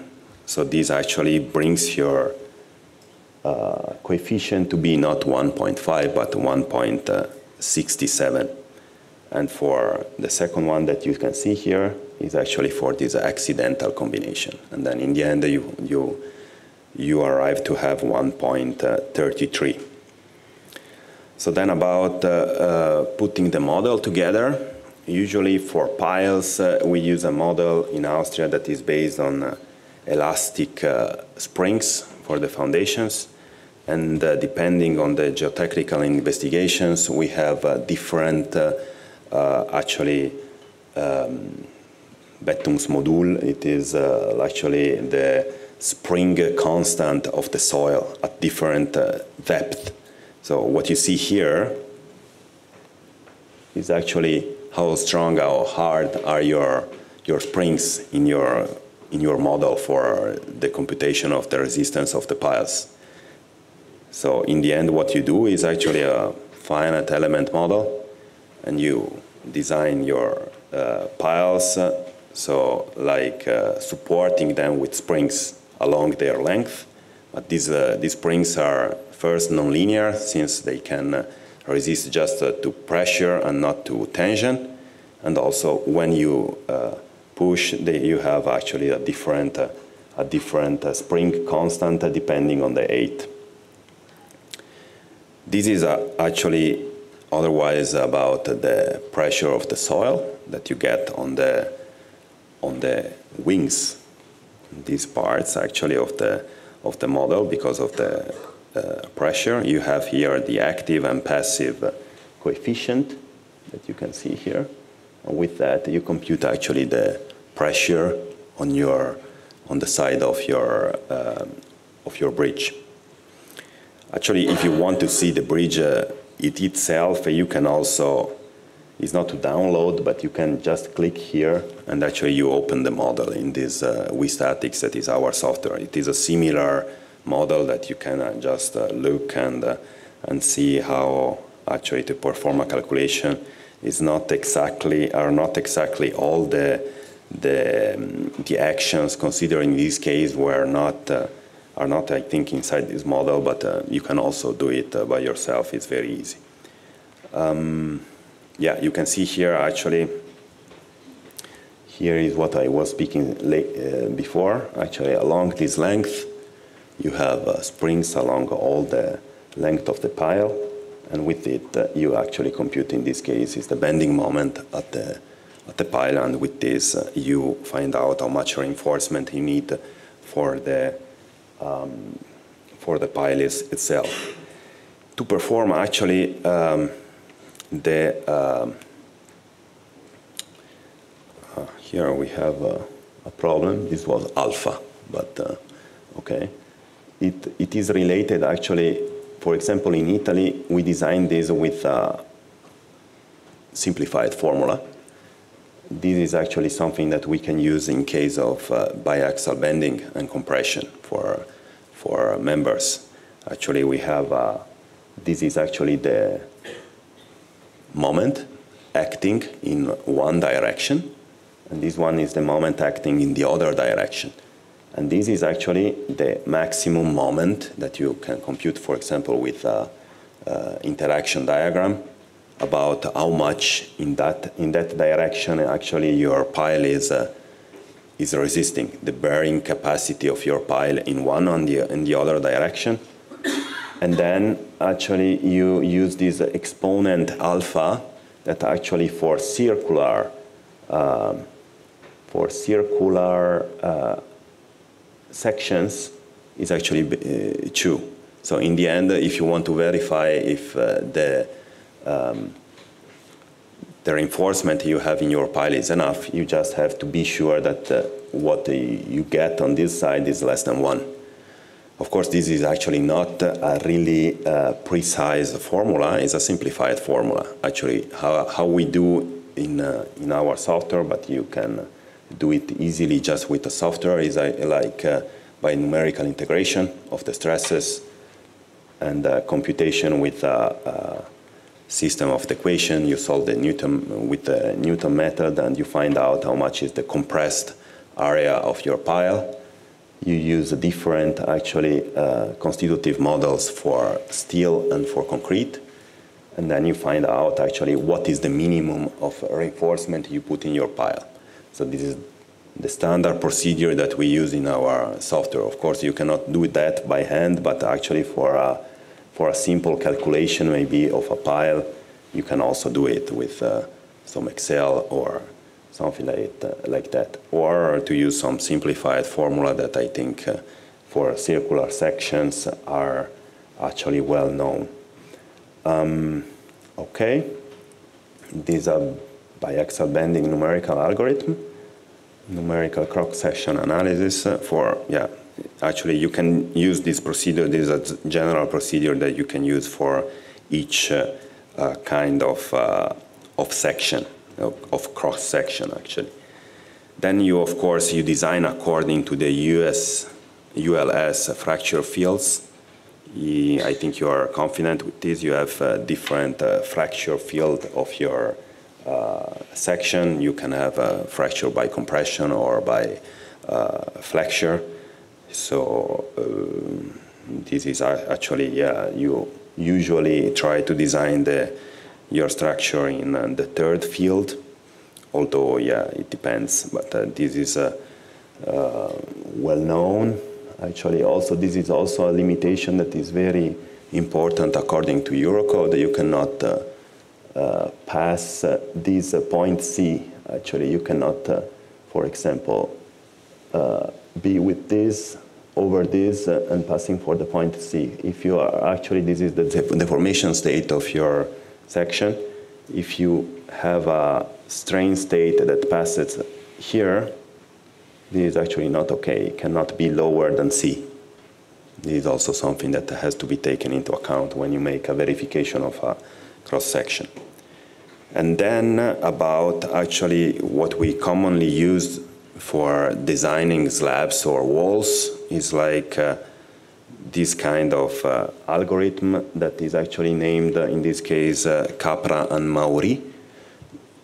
So this actually brings your coefficient to be not 1.5 but 1.67. And for the second one that you can see here is actually for this accidental combination. And then in the end you arrive to have 1.33. So then about putting the model together, usually for piles we use a model in Austria that is based on elastic springs for the foundations. And depending on the geotechnical investigations, we have different actually Bettungsmodul. It is actually the spring constant of the soil at different depth. So what you see here is actually how strong, how hard are your springs in your model for the computation of the resistance of the piles. So in the end, what you do is actually a finite element model, and you design your piles, so like supporting them with springs along their length. But these springs are first nonlinear, since they can resist just to pressure and not to tension. And also when you push, you have actually a different spring constant depending on the height. This is actually otherwise about the pressure of the soil that you get on the wings. These parts actually of the model, because of the pressure, you have here the active and passive coefficient that you can see here. And with that, you compute actually the pressure on the side of your bridge. Actually, if you want to see the bridge itself, you can also, it's not to download, but you can just click here and actually you open the model in this WeStatics, that is our software. It is a similar model that you can just look and see how actually to perform a calculation is not exactly all the actions considered in this case are not, I think, inside this model, but you can also do it by yourself. It's very easy. Yeah, you can see here actually, here is what I was speaking before. Actually, along this length, you have springs along all the length of the pile, and with it, you actually compute, in this case, is the bending moment at the pile, and with this, you find out how much reinforcement you need for the pile itself. To perform actually here we have a problem. This was alpha, but okay. It is related actually, for example, in Italy, we designed this with a simplified formula. This is actually something that we can use in case of biaxial bending and compression for members. Actually, we have, this is actually the moment acting in one direction, and this one is the moment acting in the other direction. And this is actually the maximum moment that you can compute, for example, with interaction diagram, about how much in that direction actually your pile is resisting, the bearing capacity of your pile in one and in the other direction. And then actually you use this exponent alpha that actually for circular sections is actually 2. So in the end, if you want to verify if the reinforcement you have in your pile is enough, you just have to be sure that what you get on this side is less than 1. Of course, this is actually not a really precise formula. It's a simplified formula, actually, how we do in our software, but you can do it easily just with the software, is like by numerical integration of the stresses and computation with a system of the equation. You solve the Newton with the Newton method, and you find out how much is the compressed area of your pile. You use different, actually, constitutive models for steel and for concrete, and then you find out, actually, what is the minimum of reinforcement you put in your pile. So this is the standard procedure that we use in our software. Of course, you cannot do that by hand, but actually for a simple calculation, maybe, of a pile, you can also do it with some Excel or something like that. Or to use some simplified formula that I think for circular sections are actually well known. Okay, these are biaxial bending numerical algorithm, numerical cross-section analysis for, actually you can use this procedure. This is a general procedure that you can use for each kind of section, of cross-section, actually. Then you, of course, you design according to the ULS fracture fields. I think you are confident with this. You have different fracture field of your section. You can have a fracture by compression or by flexure. So this is actually, you usually try to design your structure in the third field, although, it depends, but this is well known. Actually, also, this is also a limitation that is very important according to Eurocode. You cannot pass this point C. Actually, you cannot, for example, be with this over this and passing for the point C. If you are actually, this is the deformation state of your section. If you have a strain state that passes here, this is actually not okay. It cannot be lower than C. This is also something that has to be taken into account when you make a verification of a cross-section. And then about actually what we commonly use for designing slabs or walls is like this kind of algorithm that is actually named, in this case, Capra and Maury.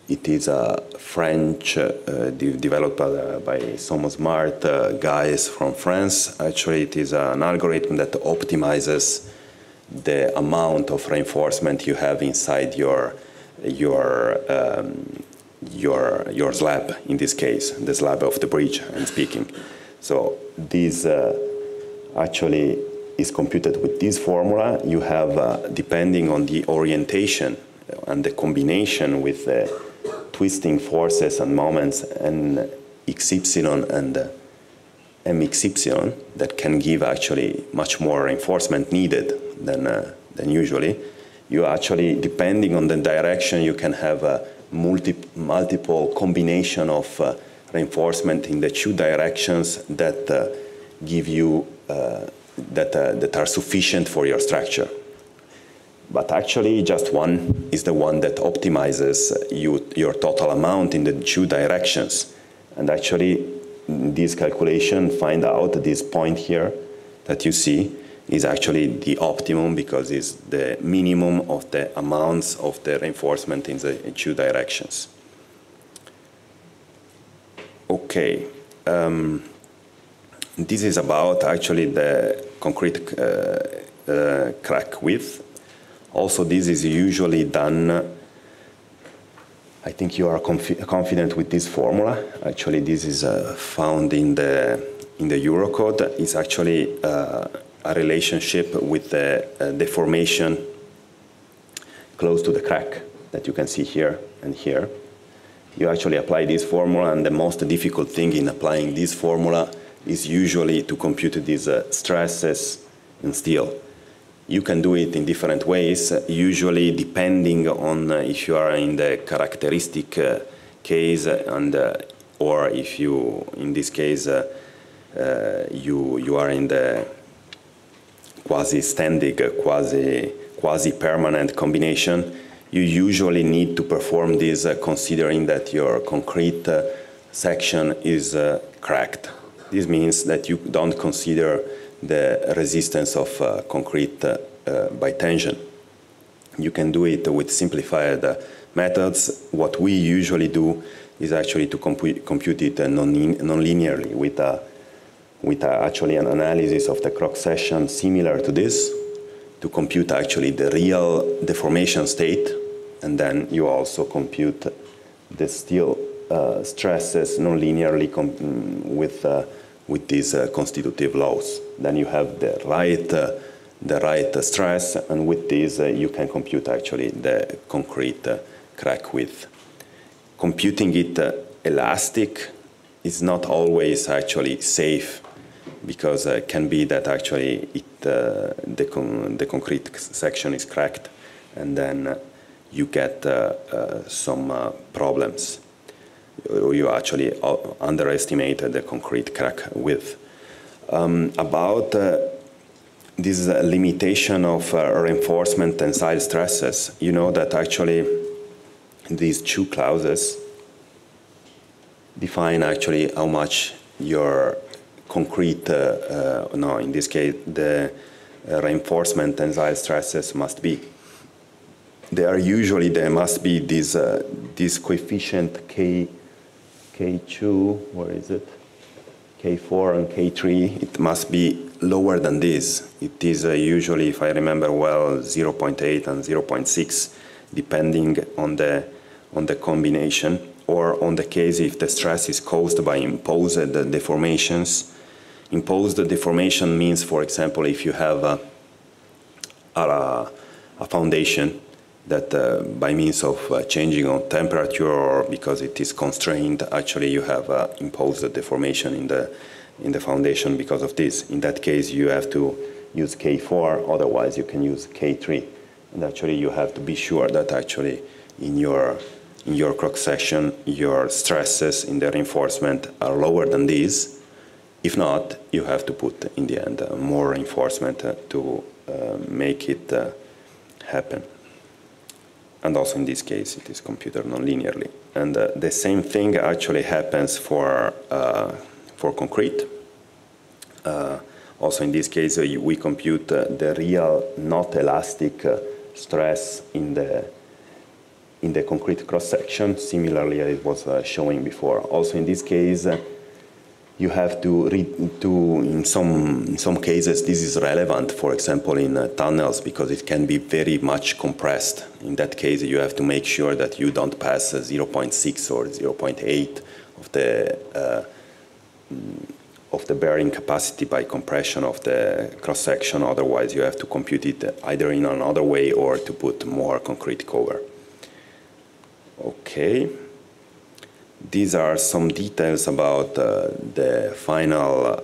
It is a French, developed by some smart guys from France. Actually, it is an algorithm that optimizes the amount of reinforcement you have inside your slab, in this case, the slab of the bridge I'm speaking. So this actually is computed with this formula. You have, depending on the orientation and the combination with the twisting forces and moments and XY and MXY, that can give actually much more reinforcement needed than usually. You actually, depending on the direction, you can have a multiple combination of reinforcement in the two directions that give you that are sufficient for your structure. But actually, just one is the one that optimizes your total amount in the two directions. And actually, this calculation find out that this point here that you see is actually the optimum, because it's the minimum of the amounts of the reinforcement in the two directions. Okay. This is about actually the concrete crack width. Also, this is usually done, I think you are confident with this formula. Actually, this is found in the Eurocode. It's actually a relationship with the deformation close to the crack that you can see here and here. You actually apply this formula, and the most difficult thing in applying this formula is usually to compute these stresses in steel. You can do it in different ways, usually depending on if you are in the characteristic case, and or if you, in this case, you are in the quasi-standing, quasi-permanent combination. You usually need to perform this considering that your concrete section is cracked. This means that you don't consider the resistance of concrete by tension. You can do it with simplified methods. What we usually do is actually to compute it non-linearly with actually an analysis of the cross-section similar to this, to compute actually the real deformation state, and then you also compute the steel stresses non-linearly with these constitutive laws. Then you have the right stress, and with this you can compute actually the concrete crack width. Computing it elastic is not always actually safe, because it can be that actually the concrete section is cracked, and then you get some problems. You actually underestimate the concrete crack width. About this limitation of reinforcement tensile stresses, you know that actually these two clauses define actually how much your concrete, no, in this case, the reinforcement tensile stresses must be. There must be this coefficient K2, where is it? K4 and K3, it must be lower than this. It is usually, if I remember well, 0.8 and 0.6, depending on the combination, or on the case if the stress is caused by imposed deformations. Imposed deformation means, for example, if you have a foundation that by means of changing on temperature or because it is constrained, actually you have imposed deformation in the foundation because of this. In that case, you have to use K4, otherwise you can use K3. And actually you have to be sure that actually in your cross-section, your stresses in the reinforcement are lower than these. If not, you have to put, in the end, more reinforcement to make it happen. And also in this case, it is computed non-linearly. And the same thing actually happens for concrete. Also in this case, we compute the real, not elastic stress in the concrete cross-section, similarly as it was showing before. Also in this case, you have to in some cases, this is relevant, for example, in tunnels, because it can be very much compressed. In that case, you have to make sure that you don't pass 0.6 or 0.8 of the bearing capacity by compression of the cross-section. Otherwise, you have to compute it either in another way or to put more concrete cover. Okay. These are some details about the final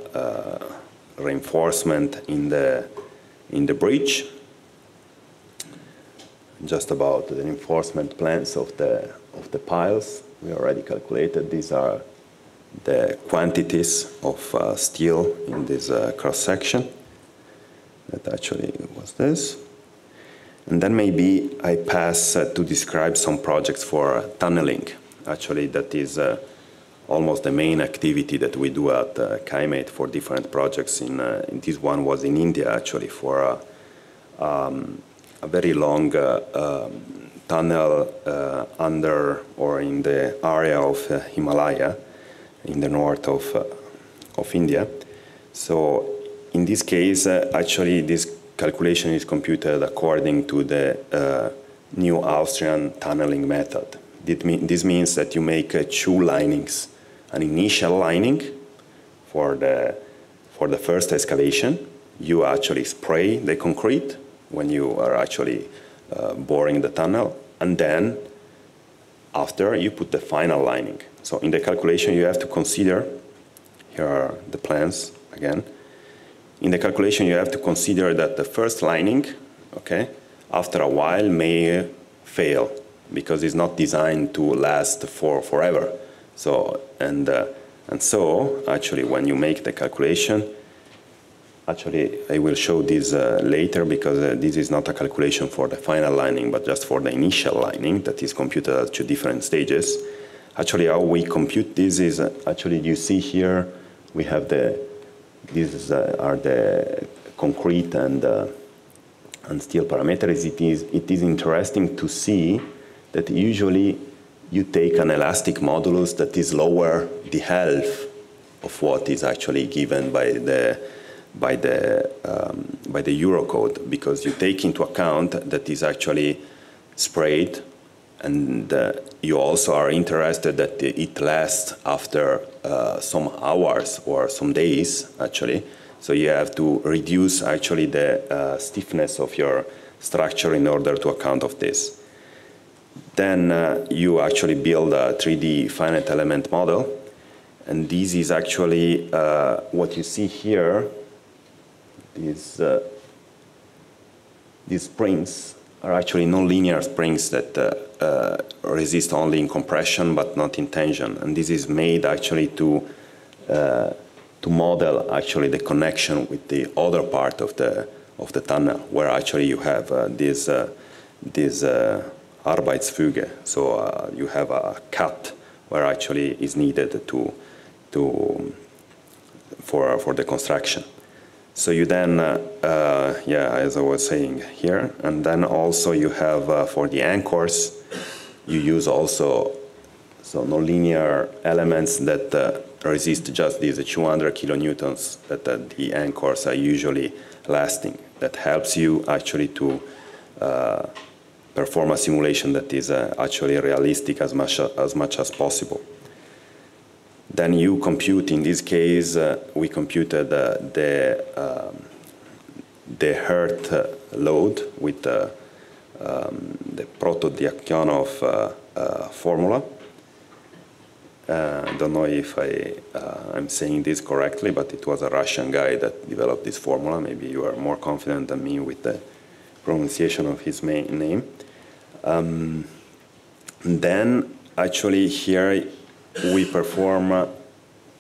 reinforcement in the bridge. Just about the reinforcement plans of the piles. We already calculated. These are the quantities of steel in this cross section. That actually was this. And then maybe I pass to describe some projects for tunneling. Actually, that is almost the main activity that we do at Climate for different projects. This one was in India, actually, for a very long tunnel under or in the area of Himalaya, in the north of India. So in this case, actually, this calculation is computed according to the new Austrian tunneling method. This means that you make two linings, an initial lining for the first excavation. You actually spray the concrete when you are actually boring the tunnel, and then after you put the final lining. So in the calculation you have to consider, here are the plans again, in the calculation you have to consider that the first lining, okay, after a while may fail because it's not designed to last forever. So, and so actually when you make the calculation, actually I will show this later because this is not a calculation for the final lining but just for the initial lining that is computed at 2 different stages. Actually how we compute this is, actually you see here we have these are the concrete and steel parameters. It is interesting to see that usually you take an elastic modulus that is lower the half of what is actually given by the Eurocode, because you take into account that is actually sprayed, and you also are interested that it lasts after some hours or some days actually. So you have to reduce actually the stiffness of your structure in order to account of this. Then you actually build a 3D finite element model, and this is actually what you see here. These springs are actually nonlinear springs that resist only in compression but not in tension, and this is made actually to model actually the connection with the other part of the tunnel, where actually you have this Arbeitsfüge. So you have a cut where actually is needed for the construction. So you then, as I was saying here, and then also you have for the anchors, you use also nonlinear elements that resist just these 200 kilonewtons that the anchors are usually lasting. That helps you actually to perform a simulation that is actually realistic as much as possible. Then you compute, in this case, we computed the earth load with the Proto-Diakonov formula. I don't know if I'm saying this correctly, but it was a Russian guy that developed this formula. Maybe you are more confident than me with the pronunciation of his main name. Then actually here we perform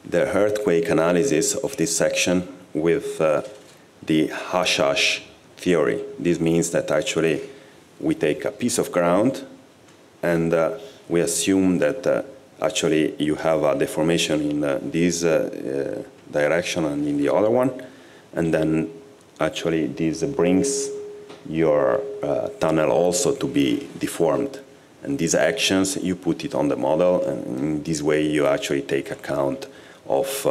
the earthquake analysis of this section with the hash theory. This means that actually we take a piece of ground and we assume that actually you have a deformation in this direction and in the other one, and then actually this brings your tunnel also to be deformed. And these actions, you put it on the model, and in this way you actually take account of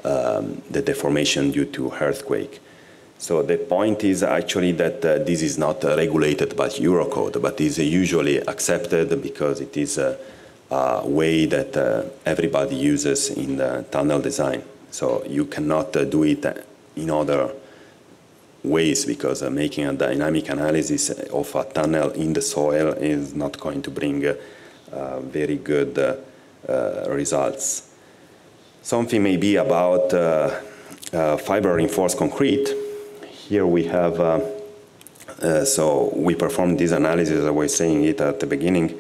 the deformation due to earthquake. So the point is actually that this is not regulated by Eurocode, but is usually accepted because it is a way that everybody uses in the tunnel design. So you cannot do it in other ways, because making a dynamic analysis of a tunnel in the soil is not going to bring very good results. Something maybe about fiber reinforced concrete. Here we have, so we performed this analysis, as I was saying it at the beginning,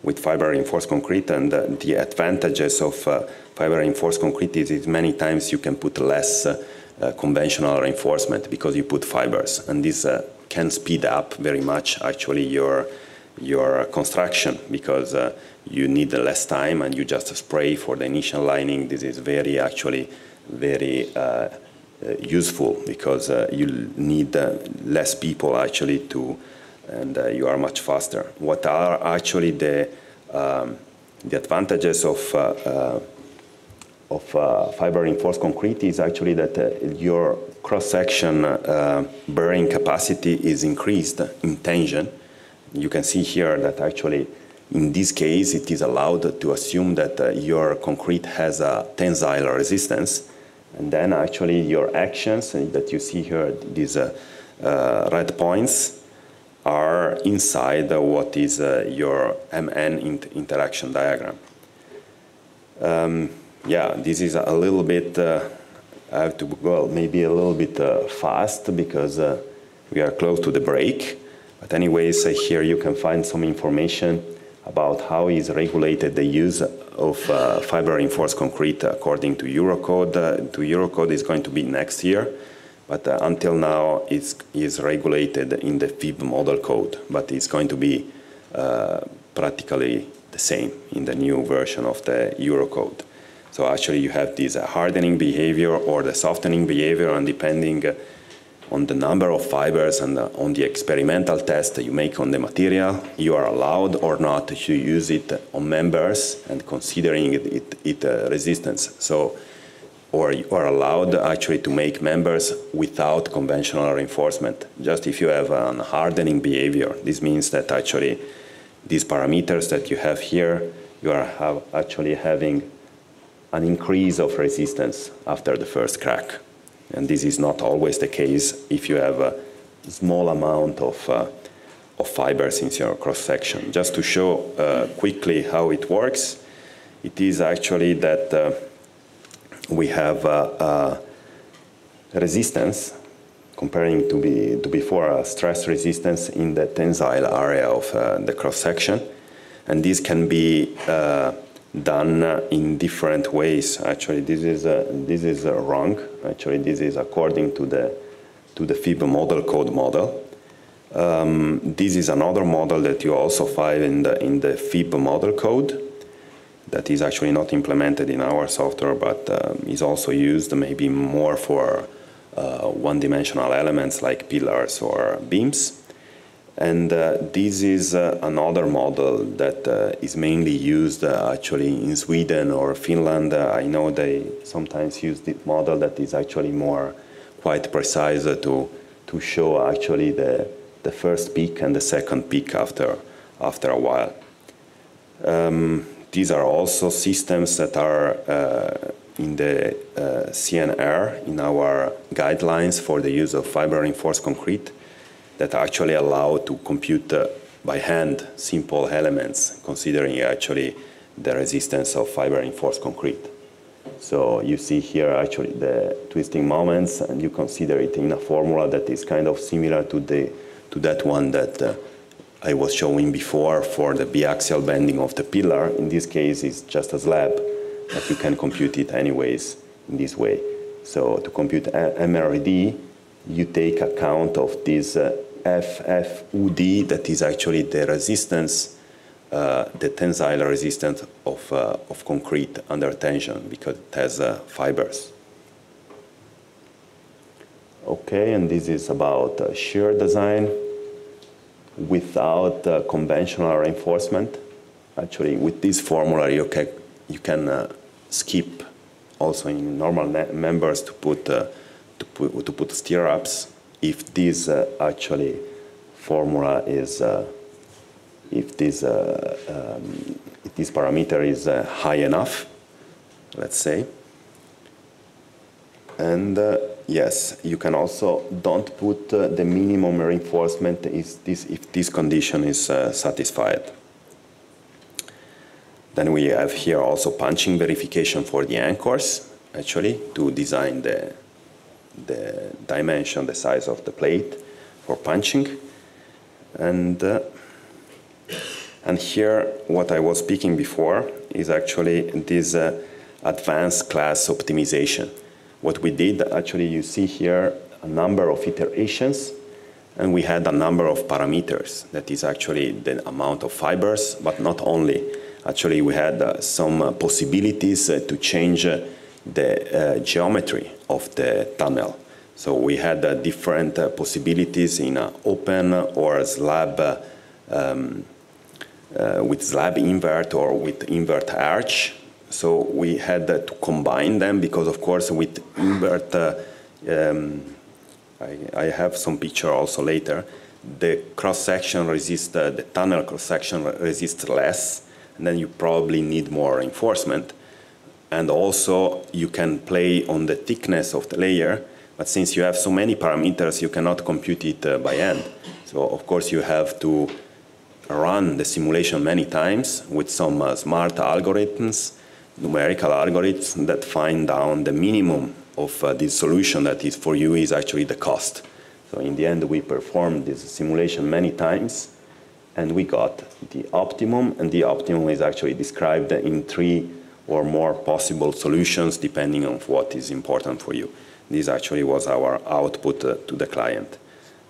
with fiber reinforced concrete, and the advantages of fiber reinforced concrete is many times you can put less conventional reinforcement because you put fibers, and this can speed up very much actually your construction, because you need less time and you just spray for the initial lining. This is very useful because you need less people actually to, and you are much faster. What are actually the advantages of fiber reinforced concrete is actually that your cross-section bearing capacity is increased in tension. You can see here that actually in this case it is allowed to assume that your concrete has a tensile resistance, and then actually your actions that you see here, these red points, are inside what is your MN interaction diagram. Yeah, this is a little bit I have to go maybe a little bit fast because we are close to the break. But anyways, here you can find some information about how is regulated the use of fiber reinforced concrete according to Eurocode. Eurocode is going to be next year, but until now it's regulated in the FIB model code, but it's going to be practically the same in the new version of the Eurocode. So actually you have this hardening behavior or the softening behavior, and depending on the number of fibers and on the experimental test you make on the material, you are allowed or not to use it on members and considering it resistance. So, or you are allowed actually to make members without conventional reinforcement. Just if you have an hardening behavior, this means that actually these parameters that you have here, you are actually having an increase of resistance after the first crack. And this is not always the case if you have a small amount of fibers in your cross-section. Just to show quickly how it works, it is actually that we have resistance, comparing to before, stress resistance in the tensile area of the cross-section. And this can be done in different ways. Actually, this is wrong. Actually, this is according to the FIB model code model. This is another model that you also find in the FIB model code that is actually not implemented in our software, but is also used maybe more for one-dimensional elements like pillars or beams. And this is another model that is mainly used actually in Sweden or Finland. I know they sometimes use this model that is actually more quite precise to show actually the first peak and the second peak after a while. These are also systems that are in the CNR, in our guidelines for the use of fiber reinforced concrete, that actually allow to compute by hand simple elements, considering actually the resistance of fiber reinforced concrete. So you see here actually the twisting moments, and you consider it in a formula that is kind of similar to that one that I was showing before for the biaxial bending of the pillar. In this case, it's just a slab, but you can compute it anyways in this way. So to compute MRD, you take account of this FFUD, that is actually the resistance, the tensile resistance of concrete under tension, because it has fibers. Okay, and this is about shear design without conventional reinforcement. Actually, with this formula, you can skip also in normal members to put stirrups if this actually formula is if this parameter is high enough, let's say. And yes, you can also don't put the minimum reinforcement if this condition is satisfied. Then we have here also punching verification for the anchors, actually, to design the dimension, the size of the plate for punching. And here, what I was speaking before is actually this advanced class optimization. What we did, actually, you see here a number of iterations, and we had a number of parameters. That is actually the amount of fibers, but not only. Actually, we had some possibilities to change the geometry of the tunnel. So we had different possibilities in open or slab, with slab invert or with invert arch. So we had to combine them because, of course, with invert, I have some picture also later, the cross-section resists, the tunnel cross-section resists less, and then you probably need more reinforcement. And also, you can play on the thickness of the layer, but since you have so many parameters, you cannot compute it by hand. So, of course, you have to run the simulation many times with some smart algorithms, numerical algorithms that find down the minimum this solution that is for you is actually the cost. So in the end, we performed this simulation many times, and we got the optimum, and the optimum is actually described in 3 or more possible solutions depending on what is important for you. This actually was our output to the client.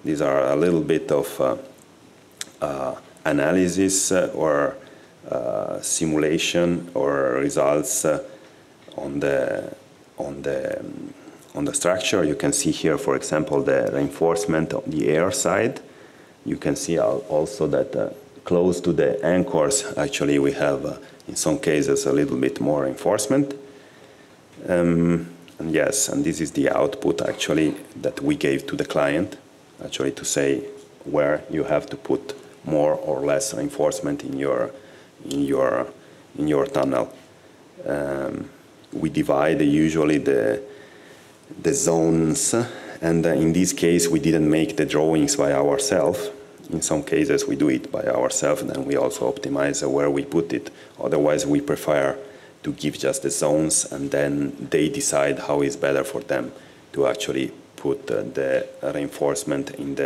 These are a little bit of analysis or simulation or results on the structure. You can see here, for example, the reinforcement on the air side. You can see also that close to the anchors, actually, we have, in some cases, a little bit more reinforcement. And yes, and this is the output, actually, that we gave to the client, actually, to say where you have to put more or less reinforcement in your tunnel. We divide usually the zones, and in this case, we didn't make the drawings by ourselves. In some cases, we do it by ourselves, and then we also optimize where we put it. Otherwise, we prefer to give just the zones, and then they decide how is better for them to actually put the reinforcement in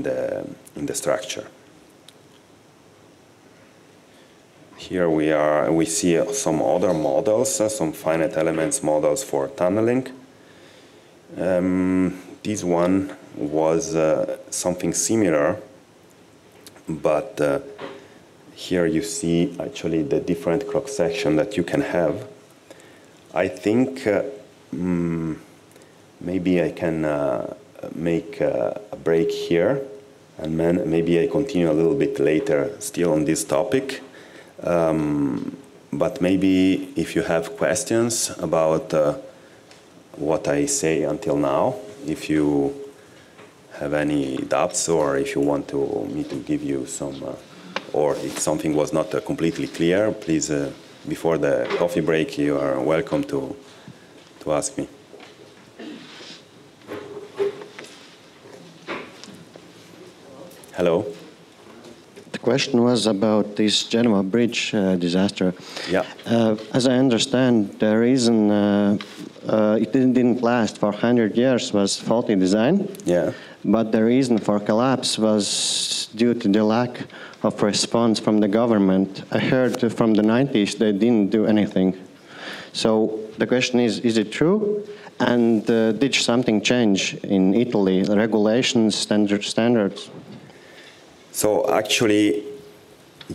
the structure. Here we see some other models, some finite elements models for tunneling. This one was something similar, but here you see actually the different cross-section that you can have. I think maybe I can make a break here, and then maybe I continue a little bit later still on this topic. But maybe if you have questions about what I say until now, if you have any doubts, or if you want me to give you some, or if something was not completely clear, please, before the coffee break, you are welcome to ask me. Hello. The question was about this Genoa Bridge disaster. Yeah. As I understand, the reason it didn't last for 100 years was faulty design. Yeah. But the reason for collapse was due to the lack of response from the government. I heard from the 90s they didn't do anything. So the question is it true? And did something change in Italy, regulations, standards? So actually,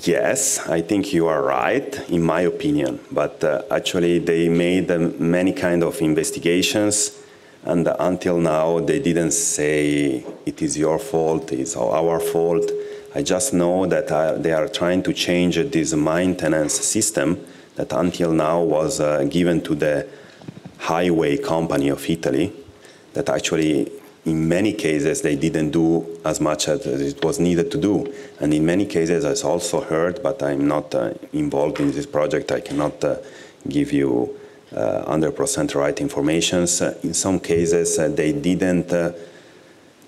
yes, I think you are right, in my opinion. But actually, they made many kind of investigations, and until now, they didn't say it is your fault, it's our fault. I just know that they are trying to change this maintenance system that until now was given to the highway company of Italy, that actually in many cases, they didn't do as much as it was needed to do. And in many cases, I've also heard, but I'm not involved in this project, I cannot give you 100% right information. In some cases, they didn't,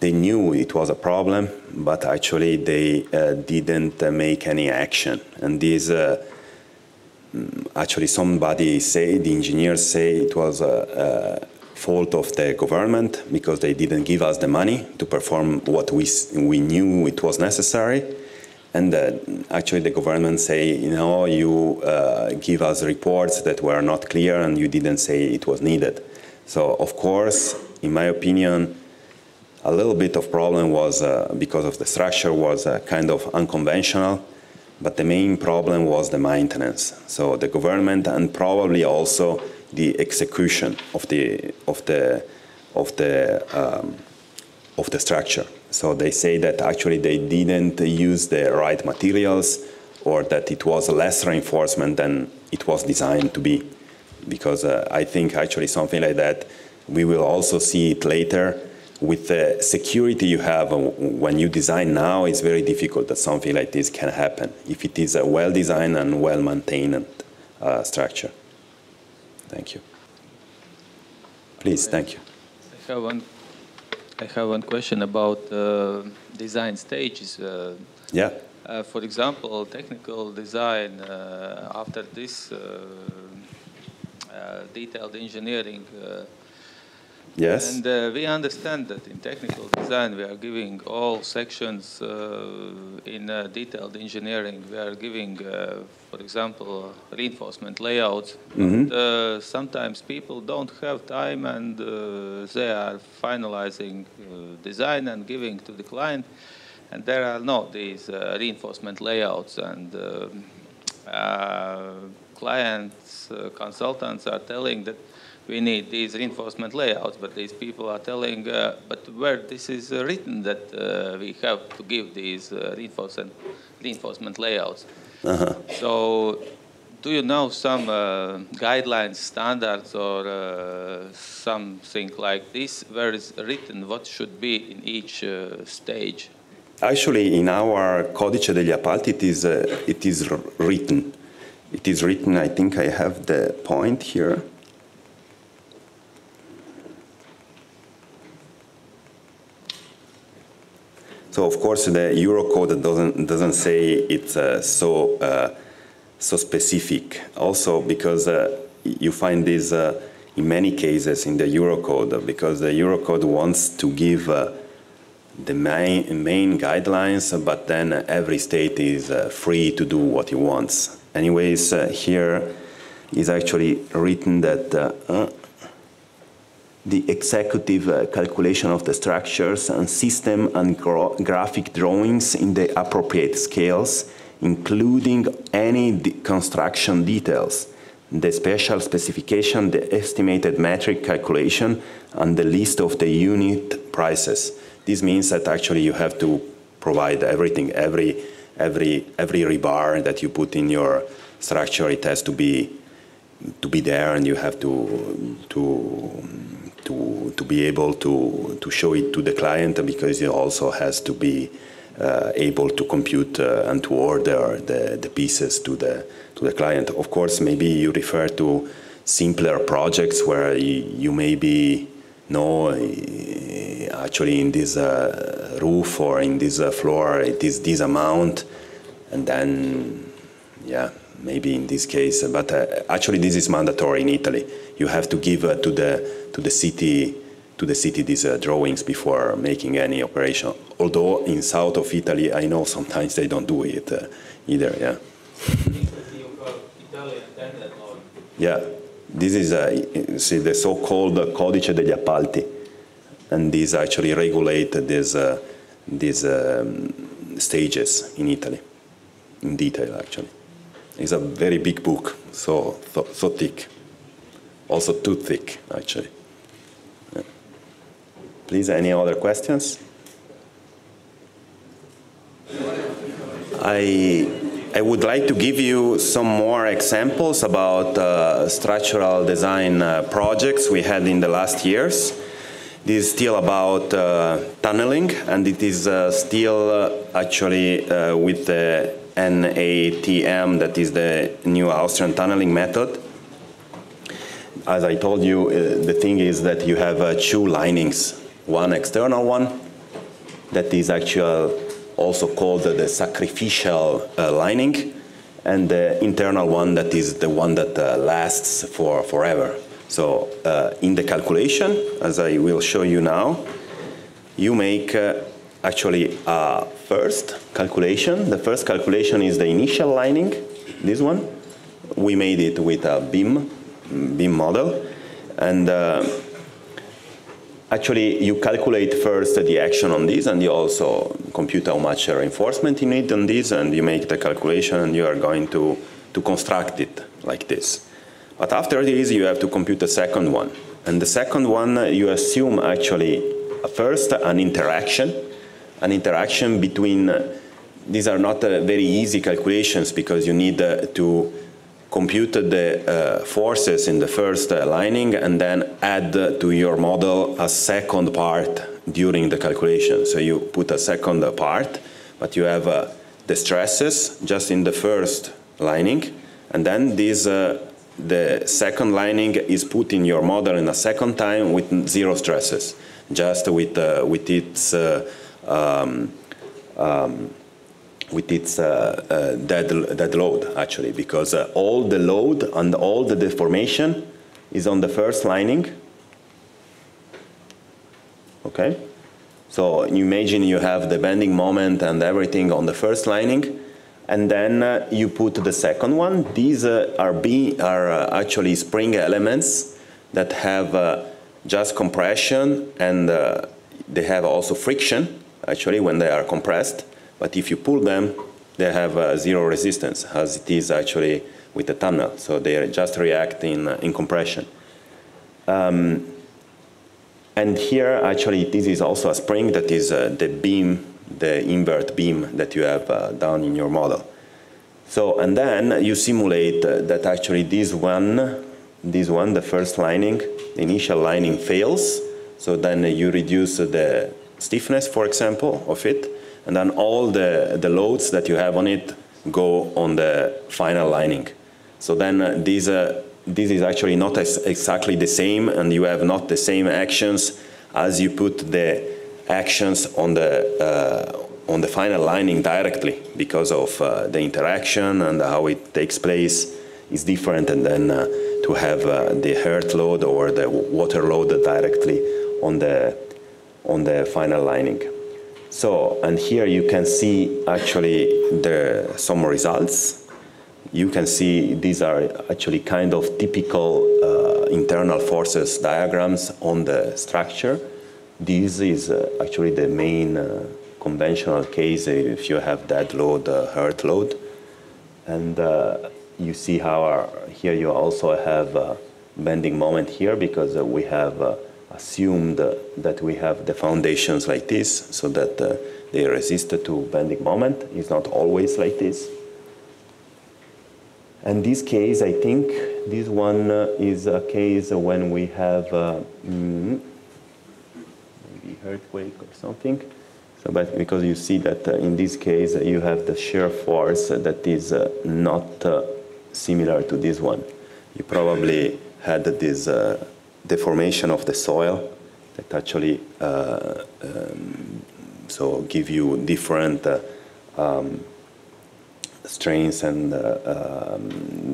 they knew it was a problem, but actually they didn't make any action. And this, actually somebody say, the engineers say it was fault of the government because they didn't give us the money to perform what we knew it was necessary. And actually the government say, you know, you give us reports that were not clear and you didn't say it was needed. So of course, in my opinion, a little bit of problem was because of the structure was kind of unconventional, but the main problem was the maintenance. So the government and probably also the execution of the structure. So they say that actually they didn't use the right materials, or that it was less reinforcement than it was designed to be. Because I think actually something like that, we will also see it later. With the security you have when you design now, it's very difficult that something like this can happen if it is a well-designed and well-maintained structure. Thank you. Please, thank you. I have one question about design stages. Yeah. For example, technical design, after this detailed engineering, Yes. And we understand that in technical design we are giving all sections in detailed engineering. We are giving, for example, reinforcement layouts. But sometimes people don't have time and they are finalizing design and giving to the client. And there are not these reinforcement layouts. And clients, consultants are telling that we need these reinforcement layouts, but these people are telling, but where this is written that we have to give these reinforcement layouts. So do you know some guidelines, standards, or something like this, where it's written what should be in each stage? Actually, in our Codice degli Appalti, it is written. It is written, I think I have the point here. So of course the Eurocode doesn't say it's so specific. Also because you find this in many cases in the Eurocode, because the Eurocode wants to give the main guidelines, but then every state is free to do what he wants. Anyways, here is actually written that the executive calculation of the structures and system and graphic drawings in the appropriate scales, including any construction details, the special specification, the estimated metric calculation, and the list of the unit prices. This means that actually you have to provide everything, every rebar that you put in your structure, it has to be there, and you have to be able to show it to the client, because it also has to be able to compute and to order the pieces to the client. Of course, maybe you refer to simpler projects where you maybe know actually in this roof or in this floor it is this amount, and then yeah, maybe in this case, but actually this is mandatory in Italy. You have to give to the city these drawings before making any operation. Although in south of Italy, I know sometimes they don't do it either. Yeah. Yeah, this is see, the so-called Codice degli Appalti, and these actually regulate these stages in Italy in detail. Actually, it's a very big book, so thick, also too thick actually. Yeah. Please, any other questions? I would like to give you some more examples about structural design projects we had in the last years. This is still about tunneling, and it is still actually with the NATM, that is the new Austrian tunneling method. As I told you, the thing is that you have two linings, one external one that is actually also called the sacrificial lining, and the internal one that is the one that lasts forever. So in the calculation, as I will show you now, you make actually a first calculation. The first calculation is the initial lining, this one. We made it with a beam model, and actually, you calculate first the action on this, and you also compute how much reinforcement you need on this, and you make the calculation, and you are going to construct it like this. But after this, you have to compute the second one. And the second one, you assume actually first an interaction between, these are not very easy calculations, because you need to compute the forces in the first lining and then add to your model a second part during the calculation. So you put a second part, but you have the stresses just in the first lining, and then this, the second lining is put in your model in a second time with zero stresses, just with its dead load, actually, because all the load and all the deformation is on the first lining, okay? So you imagine you have the bending moment and everything on the first lining, and then you put the second one. These are actually spring elements that have just compression, and they have also friction, actually, when they are compressed. But if you pull them, they have zero resistance, as it is actually with the tunnel. So they just react in compression. And here, actually, this is also a spring that is the beam, the invert beam that you have down in your model. So, and then you simulate that actually this one, the first lining, the initial lining fails. So then you reduce the stiffness, for example, of it. And then all the loads that you have on it go on the final lining. So then this is actually not exactly the same, and you have not the same actions as you put the actions on the final lining directly, because of the interaction and how it takes place is different, and then to have the earth load or the water load directly on the final lining. So, and here you can see actually some results. You can see these are actually kind of typical internal forces diagrams on the structure. This is actually the main conventional case if you have dead load, earth load. And you see how here you also have a bending moment here, because we have assumed that we have the foundations like this, so that they resist to bending moment. It's not always like this. And this case, I think, this one is a case when we have maybe earthquake or something. So, but because you see that in this case you have the shear force that is not similar to this one. You probably had this deformation of the soil that actually so give you different strains and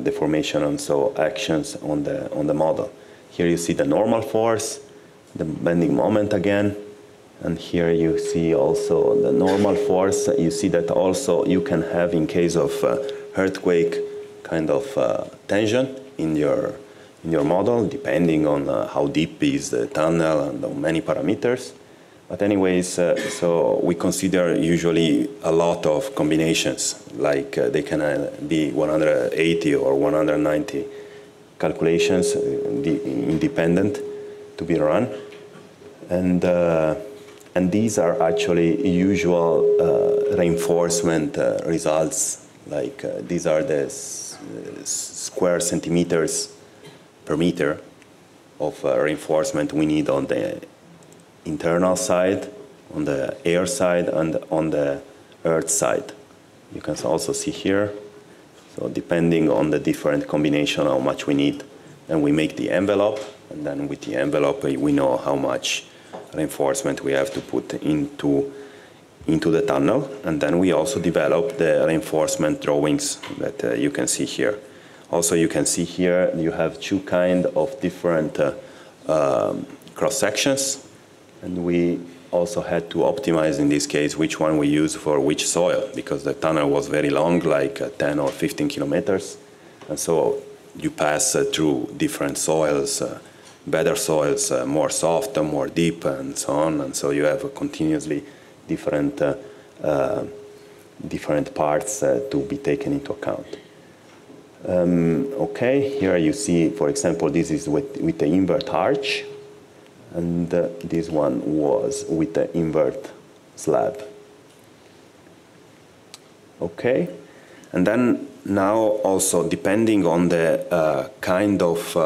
deformation and so actions on the model. Here you see the normal force, the bending moment again, and here you see also the normal force. You see that also you can have, in case of earthquake, kind of tension in your model, depending on how deep is the tunnel and on many parameters. But anyways, so we consider usually a lot of combinations, like they can be 180 or 190 calculations, independent, to be run. And these are actually usual reinforcement results, like these are the square centimeters per meter of reinforcement we need on the internal side, on the air side, and on the earth side. You can also see here, so depending on the different combination, how much we need. And we make the envelope, and then with the envelope, we know how much reinforcement we have to put into the tunnel. And then we also develop the reinforcement drawings that you can see here. Also, you can see here, you have two kind of different cross sections. And we also had to optimize, in this case, which one we use for which soil, because the tunnel was very long, like 10 or 15 kilometers. And so you pass through different soils, better soils, more soft, more deep, and so on. And so you have continuously different parts to be taken into account. Okay, here you see, for example, this is with the invert arch. And this one was with the invert slab. Okay, and then now also depending on the kind of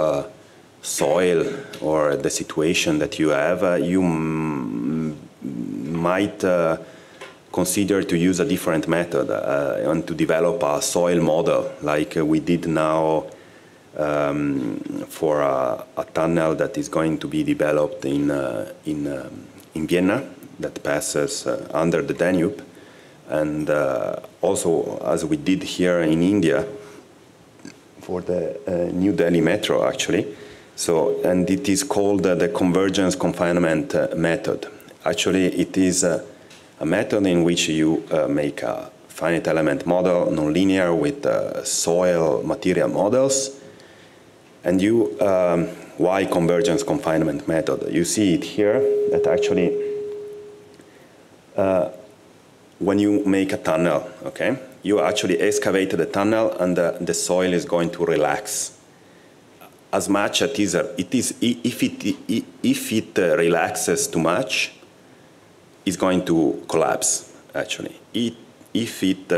soil or the situation that you have, you might consider to use a different method and to develop a soil model, like we did now for a tunnel that is going to be developed in Vienna, that passes under the Danube, and also as we did here in India for the New Delhi metro, actually. So, and it is called the convergence confinement method. Actually, it is a method in which you make a finite element model, nonlinear, with soil material models. And you, why convergence confinement method? You see it here, that actually, when you make a tunnel, okay, you actually excavate the tunnel and the soil is going to relax. As much as if it relaxes too much, it's going to collapse, actually. If it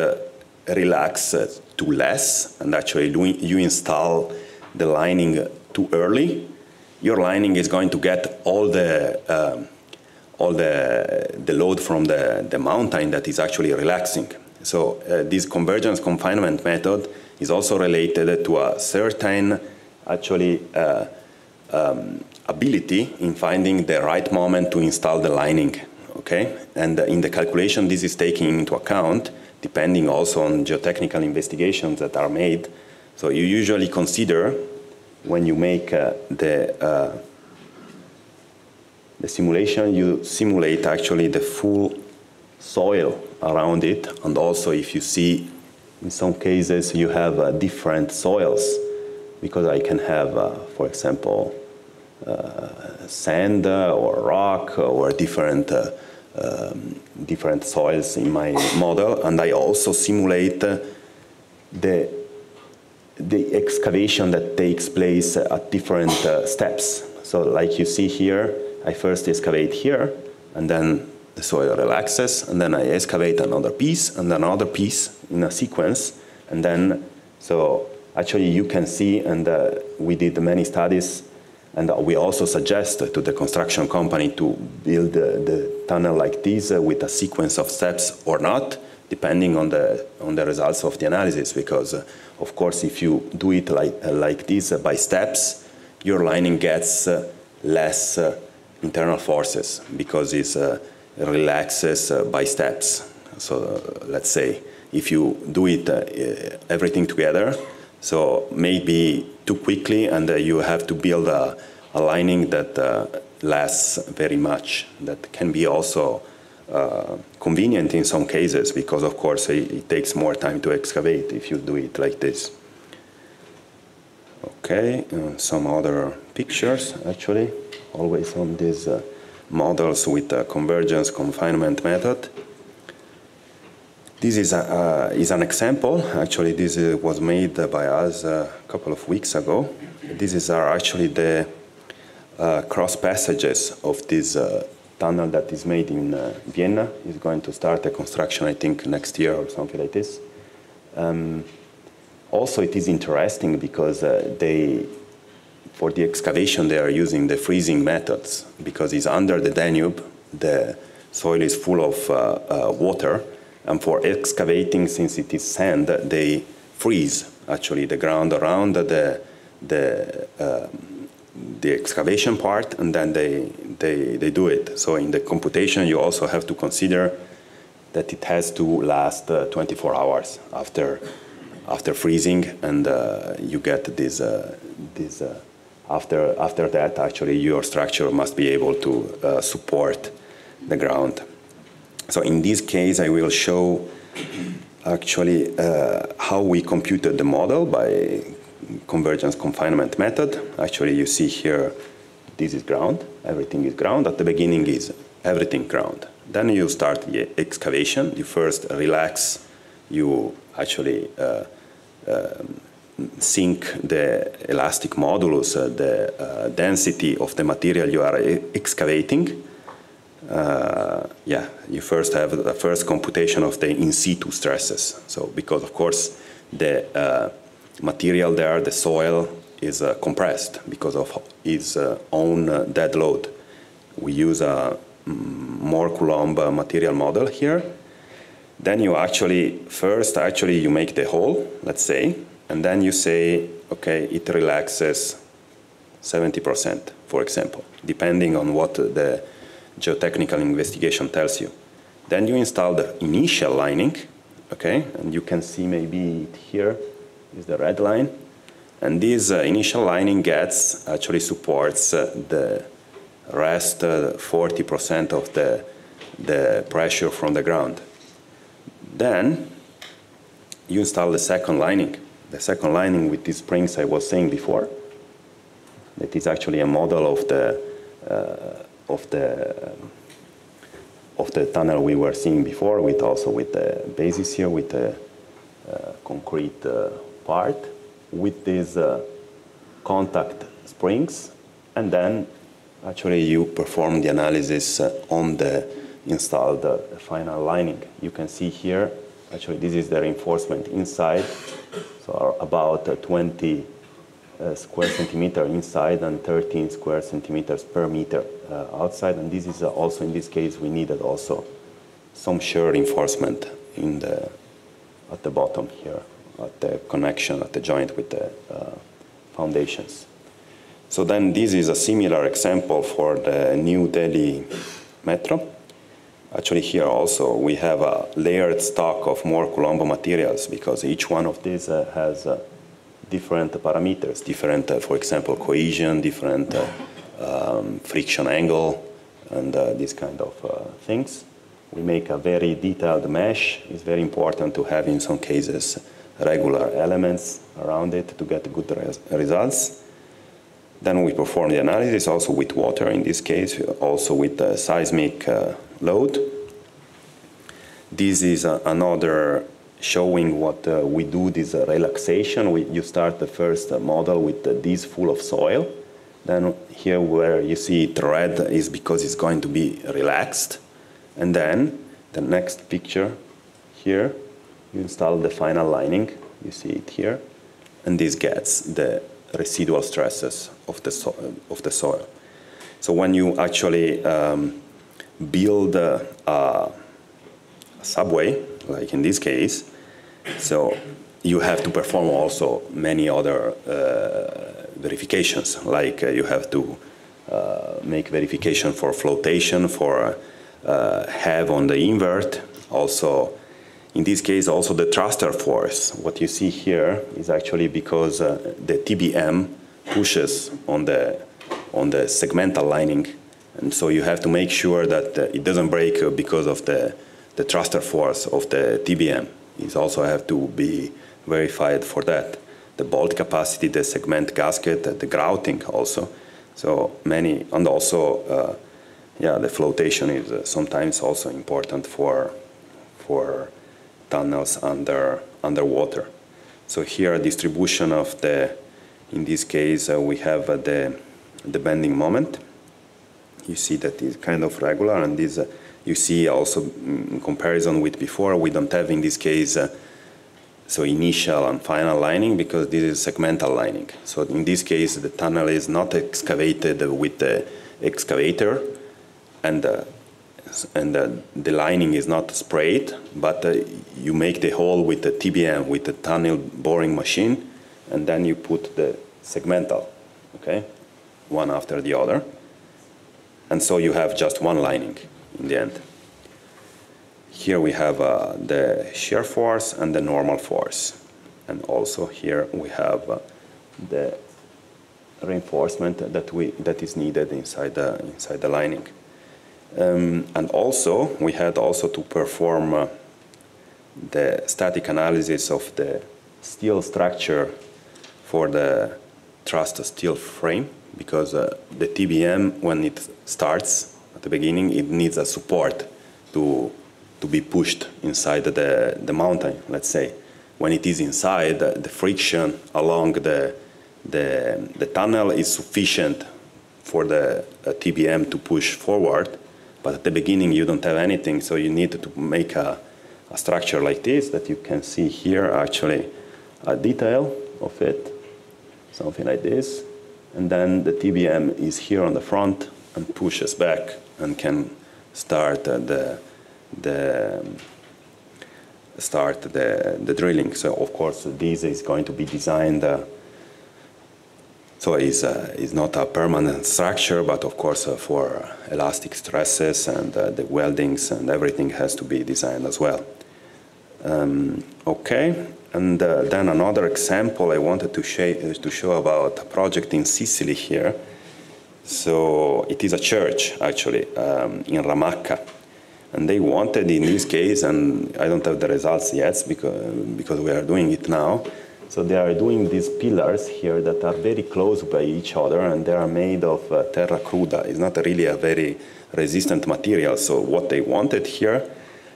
relaxes too less, and actually you install the lining too early, your lining is going to get all the load from the mountain that is actually relaxing. So this convergence confinement method is also related to a certain actually ability in finding the right moment to install the lining, okay? And in the calculation, this is taken into account, depending also on geotechnical investigations that are made. So you usually consider, when you make the simulation, you simulate actually the full soil around it, and also if you see, in some cases, you have different soils, because I can have, for example, sand or rock or different soils in my model, and I also simulate the excavation that takes place at different steps. So like you see here, I first excavate here, and then the soil relaxes, and then I excavate another piece and another piece in a sequence, and then, so actually you can see, and we did many studies, and we also suggest to the construction company to build the tunnel like this with a sequence of steps or not, depending on the results of the analysis, because of course if you do it like this by steps, your lining gets less internal forces, because it relaxes by steps. So let's say if you do it everything together, so maybe too quickly, and you have to build a lining that lasts very much. That can be also convenient in some cases, because of course it takes more time to excavate if you do it like this. Okay, some other pictures actually, always on these models with the convergence confinement method. This is an example. Actually, this was made by us a couple of weeks ago. These are actually the cross passages of this tunnel that is made in Vienna. It's going to start the construction, I think, next year or something like this. Also, it is interesting because for the excavation, they are using the freezing methods, because it's under the Danube, the soil is full of water. And for excavating, since it is sand, they freeze actually the ground around the excavation part, and then they do it. So in the computation, you also have to consider that it has to last 24 hours after freezing, and you get this. After that, actually, your structure must be able to support the ground. So in this case, I will show actually how we computed the model by convergence confinement method. Actually, you see here, this is ground. Everything is ground. At the beginning is everything ground. Then you start the excavation. You first relax. You actually sink the elastic modulus, the density of the material you are excavating. You first have the first computation of the in situ stresses. So because of course the material there, the soil, is compressed because of its own dead load. We use a more Colombo material model here. Then you first you make the hole, let's say, and then you say, okay, it relaxes 70%, for example, depending on what the geotechnical investigation tells you. Then you install the initial lining, okay, and you can see maybe here is the red line, And this initial lining actually supports the rest 40% of the pressure from the ground. Then you install the second lining. The second lining with these springs I was saying before. That is actually a model of the tunnel we were seeing before, with the basis here, with the concrete part, with these contact springs, and then actually you perform the analysis on the installed final lining. You can see here, actually this is the reinforcement inside, so about 20 square centimeter inside and 13 square centimeters per meter outside. And this is also, in this case, we needed also some shear reinforcement at the bottom here, at the connection, at the joint with the foundations. So then this is a similar example for the New Delhi Metro. Actually here also we have a layered stock of more Colombo materials, because each one of these has different parameters, different, for example, cohesion, different friction angle, and these kind of things. We make a very detailed mesh. It's very important to have, in some cases, regular elements around it to get good results. Then we perform the analysis also with water, in this case, also with the seismic load. This is another showing what we do, this relaxation. You start the first model with this full of soil. Then here where you see it red is because it's going to be relaxed. And then the next picture here, you install the final lining. You see it here. And this gets the residual stresses of the soil. So when you actually build a subway, like in this case, so you have to perform also many other verifications, like you have to make verification for flotation, for have on the invert. Also, in this case, also the thruster force. What you see here is actually because the TBM pushes on the segmental lining, and so you have to make sure that it doesn't break because of the thruster force of the TBM. It also have to be verified for that. The bolt capacity, the segment gasket, the grouting also. So many, and also, the flotation is sometimes also important for tunnels underwater. So here a distribution of in this case, we have the bending moment. You see that is kind of regular, and this you see also in comparison with before, we don't have in this case so initial and final lining, because this is segmental lining. So in this case, the tunnel is not excavated with the excavator, and the lining is not sprayed, but you make the hole with the TBM, with the tunnel boring machine, and then you put the segmental, okay, one after the other. And so you have just one lining in the end. Here we have the shear force and the normal force. And also here we have the reinforcement that is needed inside the lining. And also, we had also to perform the static analysis of the steel structure for the truss steel frame, because the TBM, when it starts at the beginning, it needs a support to be pushed inside the mountain, let's say. When it is inside, the friction along the tunnel is sufficient for the TBM to push forward. But at the beginning, you don't have anything, so you need to make a structure like this that you can see here, actually, a detail of it, something like this. And then the TBM is here on the front and pushes back and can start the drilling. So, of course, this is going to be designed so it's not a permanent structure, but of course for elastic stresses and the weldings and everything has to be designed as well. Okay, And then another example I wanted to show about a project in Sicily here. So it is a church, actually, in Ramacca. And they wanted, in this case, and I don't have the results yet because we are doing it now, so they are doing these pillars here that are very close by each other, and they are made of terra cruda. It's not really a very resistant material. So what they wanted here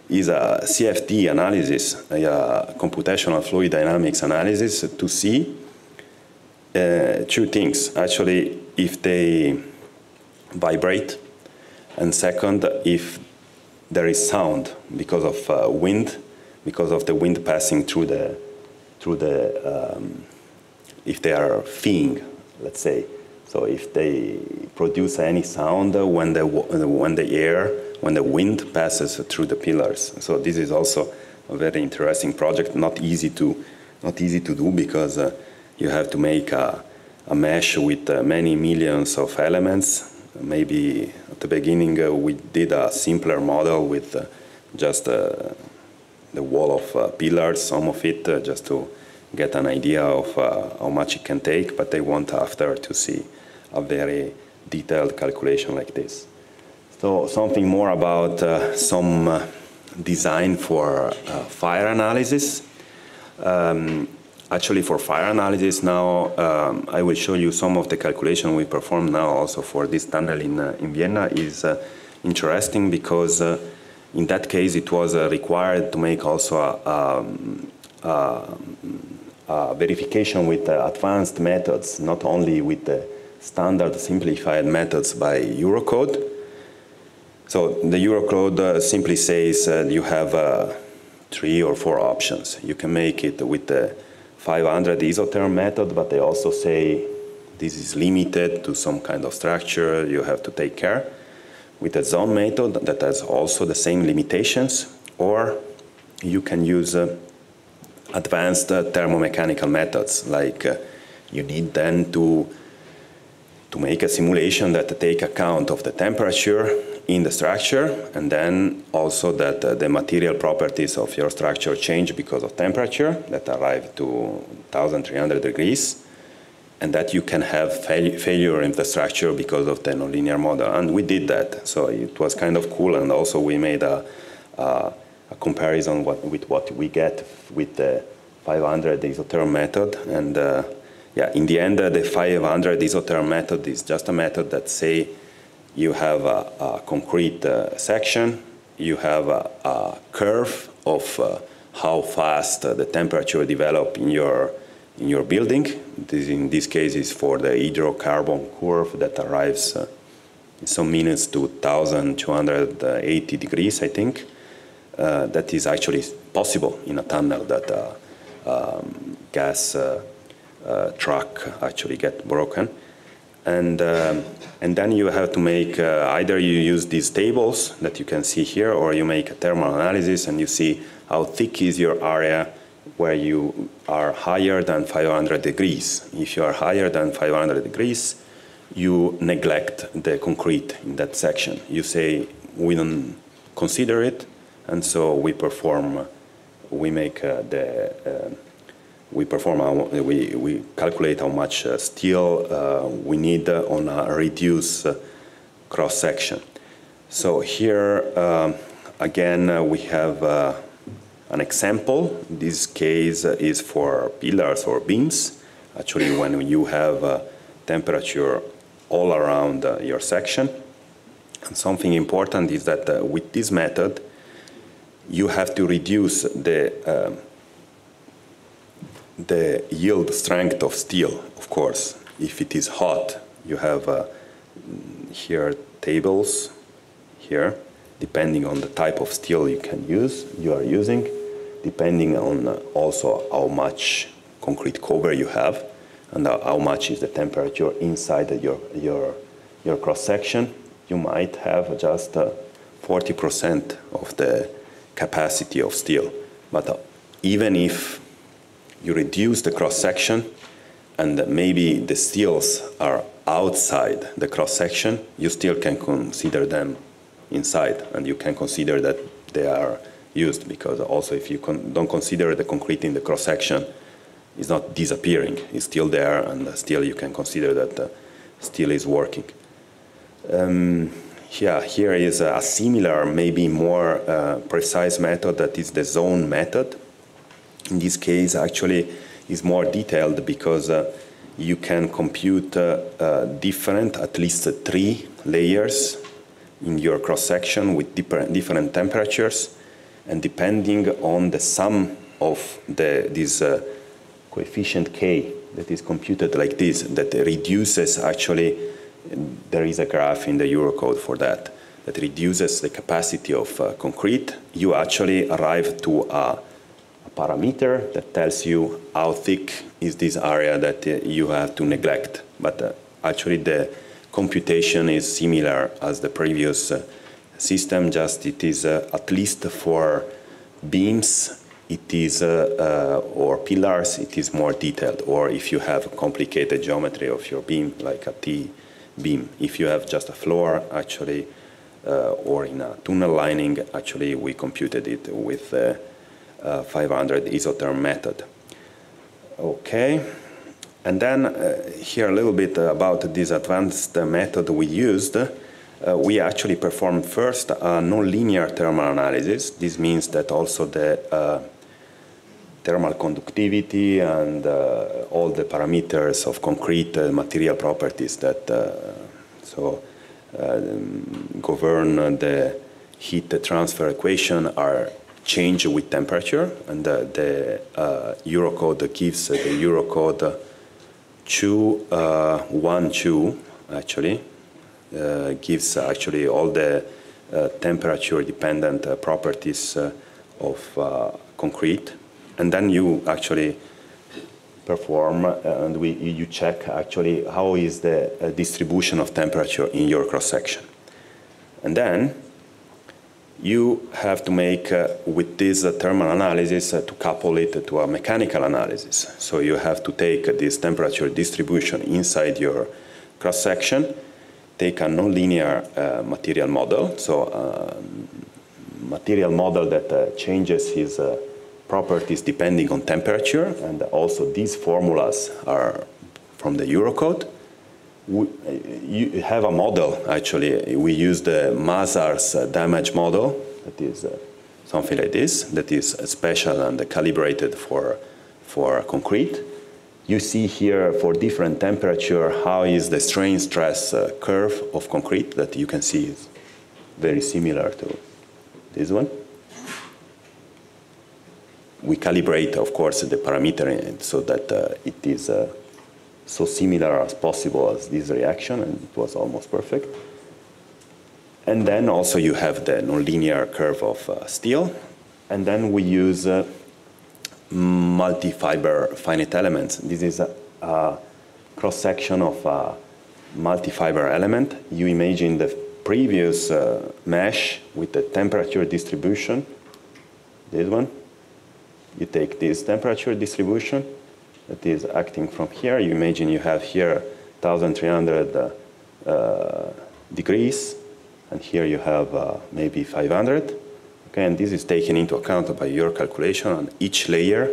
is a CFD analysis, a computational fluid dynamics analysis, to see two things. Actually, if they vibrate, and second, if there is sound because of wind, because of the wind passing through the if they are feeing, let's say. So if they produce any sound when the wind passes through the pillars. So this is also a very interesting project, not easy to do because you have to make a mesh with many millions of elements. Maybe at the beginning we did a simpler model with just the wall of pillars, some of it, just to get an idea of how much it can take, but they want after to see a very detailed calculation like this. So something more about some design for fire analysis. Actually, for fire analysis now, I will show you some of the calculation we perform now also for this tunnel in Vienna is interesting because in that case it was required to make also a verification with advanced methods, not only with the standard simplified methods by Eurocode. So the Eurocode simply says you have 3 or 4 options. You can make it with the 500 isotherm method, but they also say this is limited to some kind of structure, you have to take care. With the zone method that has also the same limitations, or you can use advanced thermomechanical methods, like you need then to make a simulation that take account of the temperature in the structure, and then also that the material properties of your structure change because of temperature that arrive to 1,300 degrees, and that you can have failure in the structure because of the nonlinear model. And we did that, so it was kind of cool, and also we made a comparison with what we get with the 500 isotherm method. And yeah, in the end, the 500 isotherm method is just a method that say you have a concrete section, you have a curve of how fast the temperature develop in your building. This, in this case, is for the hydrocarbon curve that arrives in some minutes to 1,280 degrees, I think. That is actually possible in a tunnel that gas truck actually get broken. And then you have to make, either you use these tables that you can see here, or you make a thermal analysis and you see how thick is your area where you are higher than 500 degrees. If you are higher than 500 degrees, you neglect the concrete in that section. You say, we don't consider it, and so we perform, we calculate how much steel we need on a reduced cross section. So here again we have an example. This case is for pillars or beams. Actually, when you have temperature all around your section. And something important is that with this method, you have to reduce the yield strength of steel, of course. If it is hot, you have here tables here, depending on the type of steel you are using, depending on also how much concrete cover you have, and how much is the temperature inside your cross section. You might have just 40% of the capacity of steel, but even if you reduce the cross-section and maybe the steels are outside the cross-section, you still can consider them inside, and you can consider that they are used, because also if you don't consider the concrete in the cross-section, it's not disappearing. It's still there, and still you can consider that steel is working. Yeah, here is a similar, maybe more precise method, that is the zone method. In this case, actually, is more detailed because you can compute different, at least 3 layers in your cross-section with different temperatures, and depending on the sum of this coefficient K that is computed like this, that reduces actually, there is a graph in the Eurocode for that reduces the capacity of concrete. You actually arrive to a parameter that tells you how thick is this area that you have to neglect. But actually the computation is similar as the previous system, just it is at least for beams, it is, or pillars, it is more detailed. Or if you have a complicated geometry of your beam, like a T-beam, if you have just a floor, actually, or in a tunnel lining, actually we computed it with 500 isotherm method. Okay, and then here a little bit about this advanced method we used. We actually performed first a nonlinear thermal analysis. This means that also the thermal conductivity and all the parameters of concrete material properties that govern the heat transfer equation are changed with temperature, and the Eurocode gives the Eurocode 212 actually gives actually all the temperature dependent properties of concrete, and then you actually perform and you check actually how is the distribution of temperature in your cross-section. And then you have to make with this thermal analysis to couple it to a mechanical analysis. So you have to take this temperature distribution inside your cross-section, take a nonlinear material model, so a material model that changes its properties depending on temperature, and also these formulas are from the Eurocode. You have a model, actually. We use the Mazar's damage model, that is something like this, that is special and calibrated for concrete. You see here for different temperature how is the strain stress curve of concrete that you can see is very similar to this one. We calibrate, of course, the parameter so that it is so similar as possible as this reaction, and it was almost perfect. And then also you have the nonlinear curve of steel, and then we use multi-fiber finite elements. This is a cross-section of a multi-fiber element. You imagine the previous mesh with the temperature distribution, this one. You take this temperature distribution that is acting from here. You imagine you have here 1,300 degrees, and here you have maybe 500. Okay, and this is taken into account by your calculation, and each layer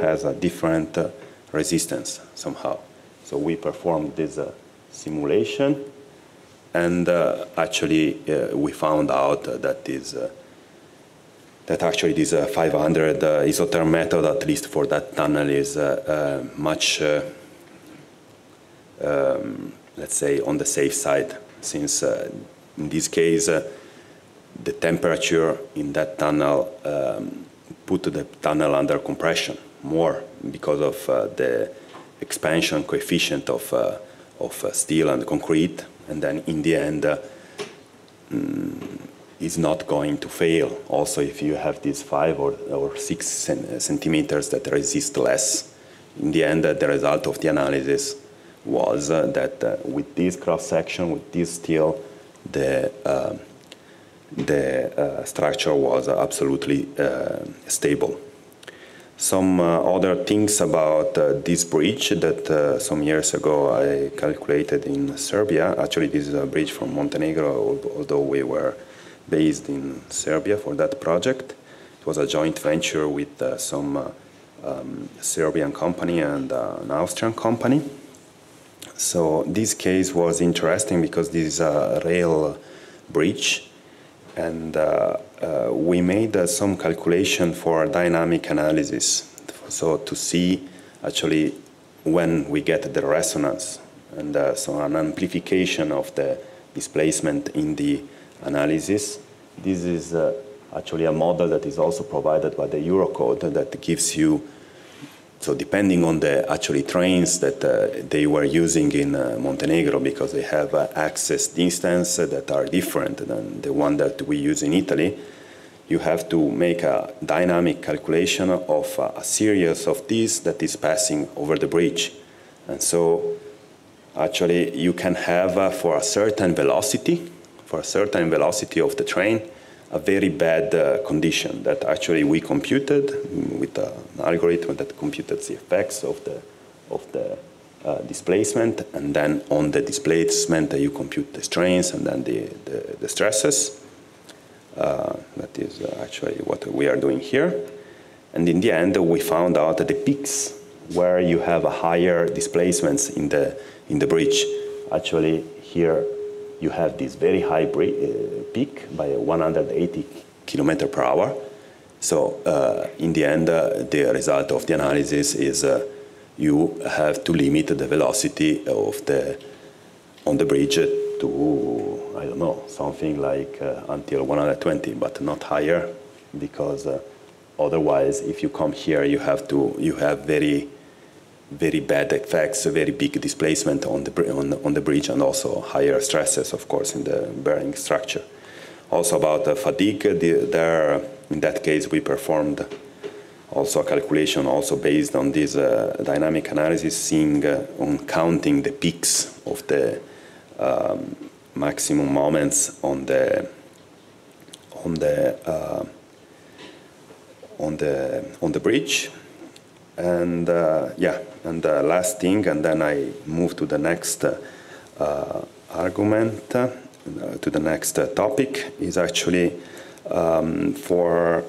has a different resistance somehow. So we performed this simulation, and actually we found out that actually this 500 isotherm method, at least for that tunnel, is much, let's say, on the safe side, since in this case, the temperature in that tunnel put the tunnel under compression more because of the expansion coefficient of steel and concrete, and then in the end, is not going to fail. Also, if you have these 5 or 6 centimeters that resist less, in the end, the result of the analysis was that with this cross-section, with this steel, the structure was absolutely stable. Some other things about this bridge that some years ago I calculated in Serbia. Actually, this is a bridge from Montenegro, although we were based in Serbia for that project. It was a joint venture with some Serbian company and an Austrian company. So this case was interesting because this is a rail bridge, and we made some calculation for dynamic analysis, so to see actually when we get the resonance, and so an amplification of the displacement in the analysis. This is actually a model that is also provided by the Eurocode that gives you, so depending on the actually trains that they were using in Montenegro, because they have access distance that are different than the one that we use in Italy, you have to make a dynamic calculation of a series of these that is passing over the bridge. And so actually you can have for a certain velocity of the train, a very bad condition that actually we computed with an algorithm that computed the effects of the displacement, and then on the displacement you compute the strains and then the stresses. That is actually what we are doing here. And in the end we found out that the peaks where you have a higher displacements in the bridge, actually here you have this very high peak by 180 km per hour. So in the end, the result of the analysis is you have to limit the velocity of on the bridge to, I don't know, something like until 120, but not higher, because otherwise, if you come here, you have very bad effects, a very big displacement on the bridge, and also higher stresses, of course, in the bearing structure. Also about fatigue, there in that case we performed also a calculation also based on this dynamic analysis, seeing on counting the peaks of the maximum moments on the bridge. And and the last thing, and then I move to the next argument, to the next topic, is actually for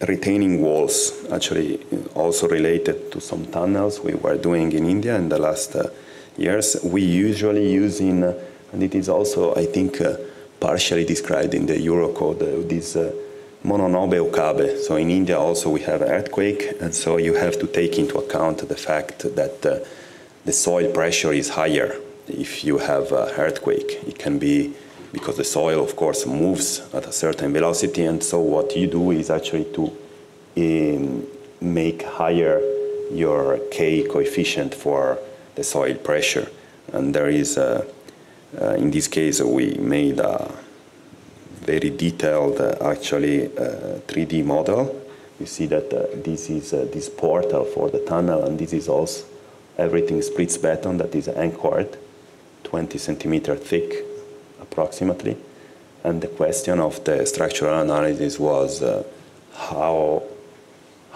retaining walls, actually also related to some tunnels we were doing in India in the last years. We usually use and it is also, I think, partially described in the Eurocode, this mononobe ukabe. So in India also we have earthquake, and so you have to take into account the fact that the soil pressure is higher if you have an earthquake. It can be because the soil, of course, moves at a certain velocity, and so what you do is actually to make higher your K coefficient for the soil pressure. And there is, in this case, we made a very detailed, actually, 3D model. You see that this is this portal for the tunnel, and this is also everything spritz beton that is anchored, 20 centimeter thick, approximately. And the question of the structural analysis was how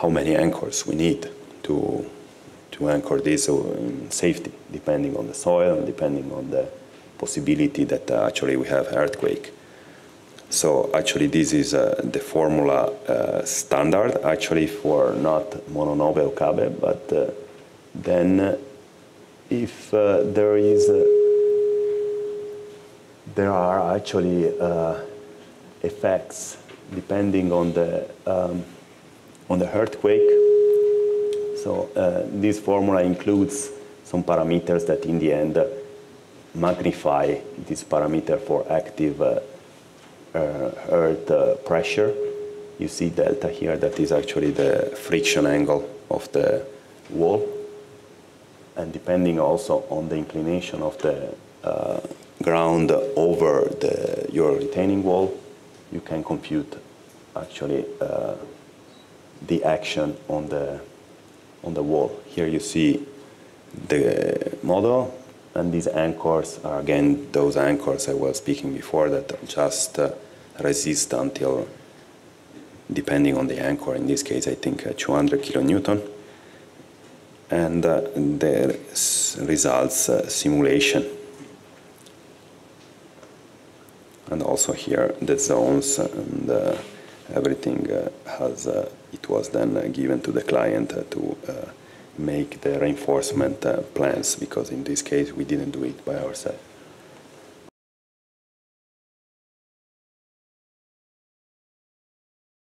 many anchors we need to anchor this in safety, depending on the soil and depending on the possibility that actually we have earthquake. So actually this is the formula standard actually for not mononobe ukabe, but then if there are actually effects depending on the earthquake. So this formula includes some parameters that in the end magnify this parameter for active earth pressure. You see delta here, that is actually the friction angle of the wall. And depending also on the inclination of the ground over your retaining wall, you can compute actually the action on the wall. Here you see the model, and these anchors are again those anchors I was speaking before that just resist until, depending on the anchor, in this case I think 200 kilonewton. And the results simulation. And also here, the zones and everything it was then given to the client to make the reinforcement plans, because in this case, we didn't do it by ourselves.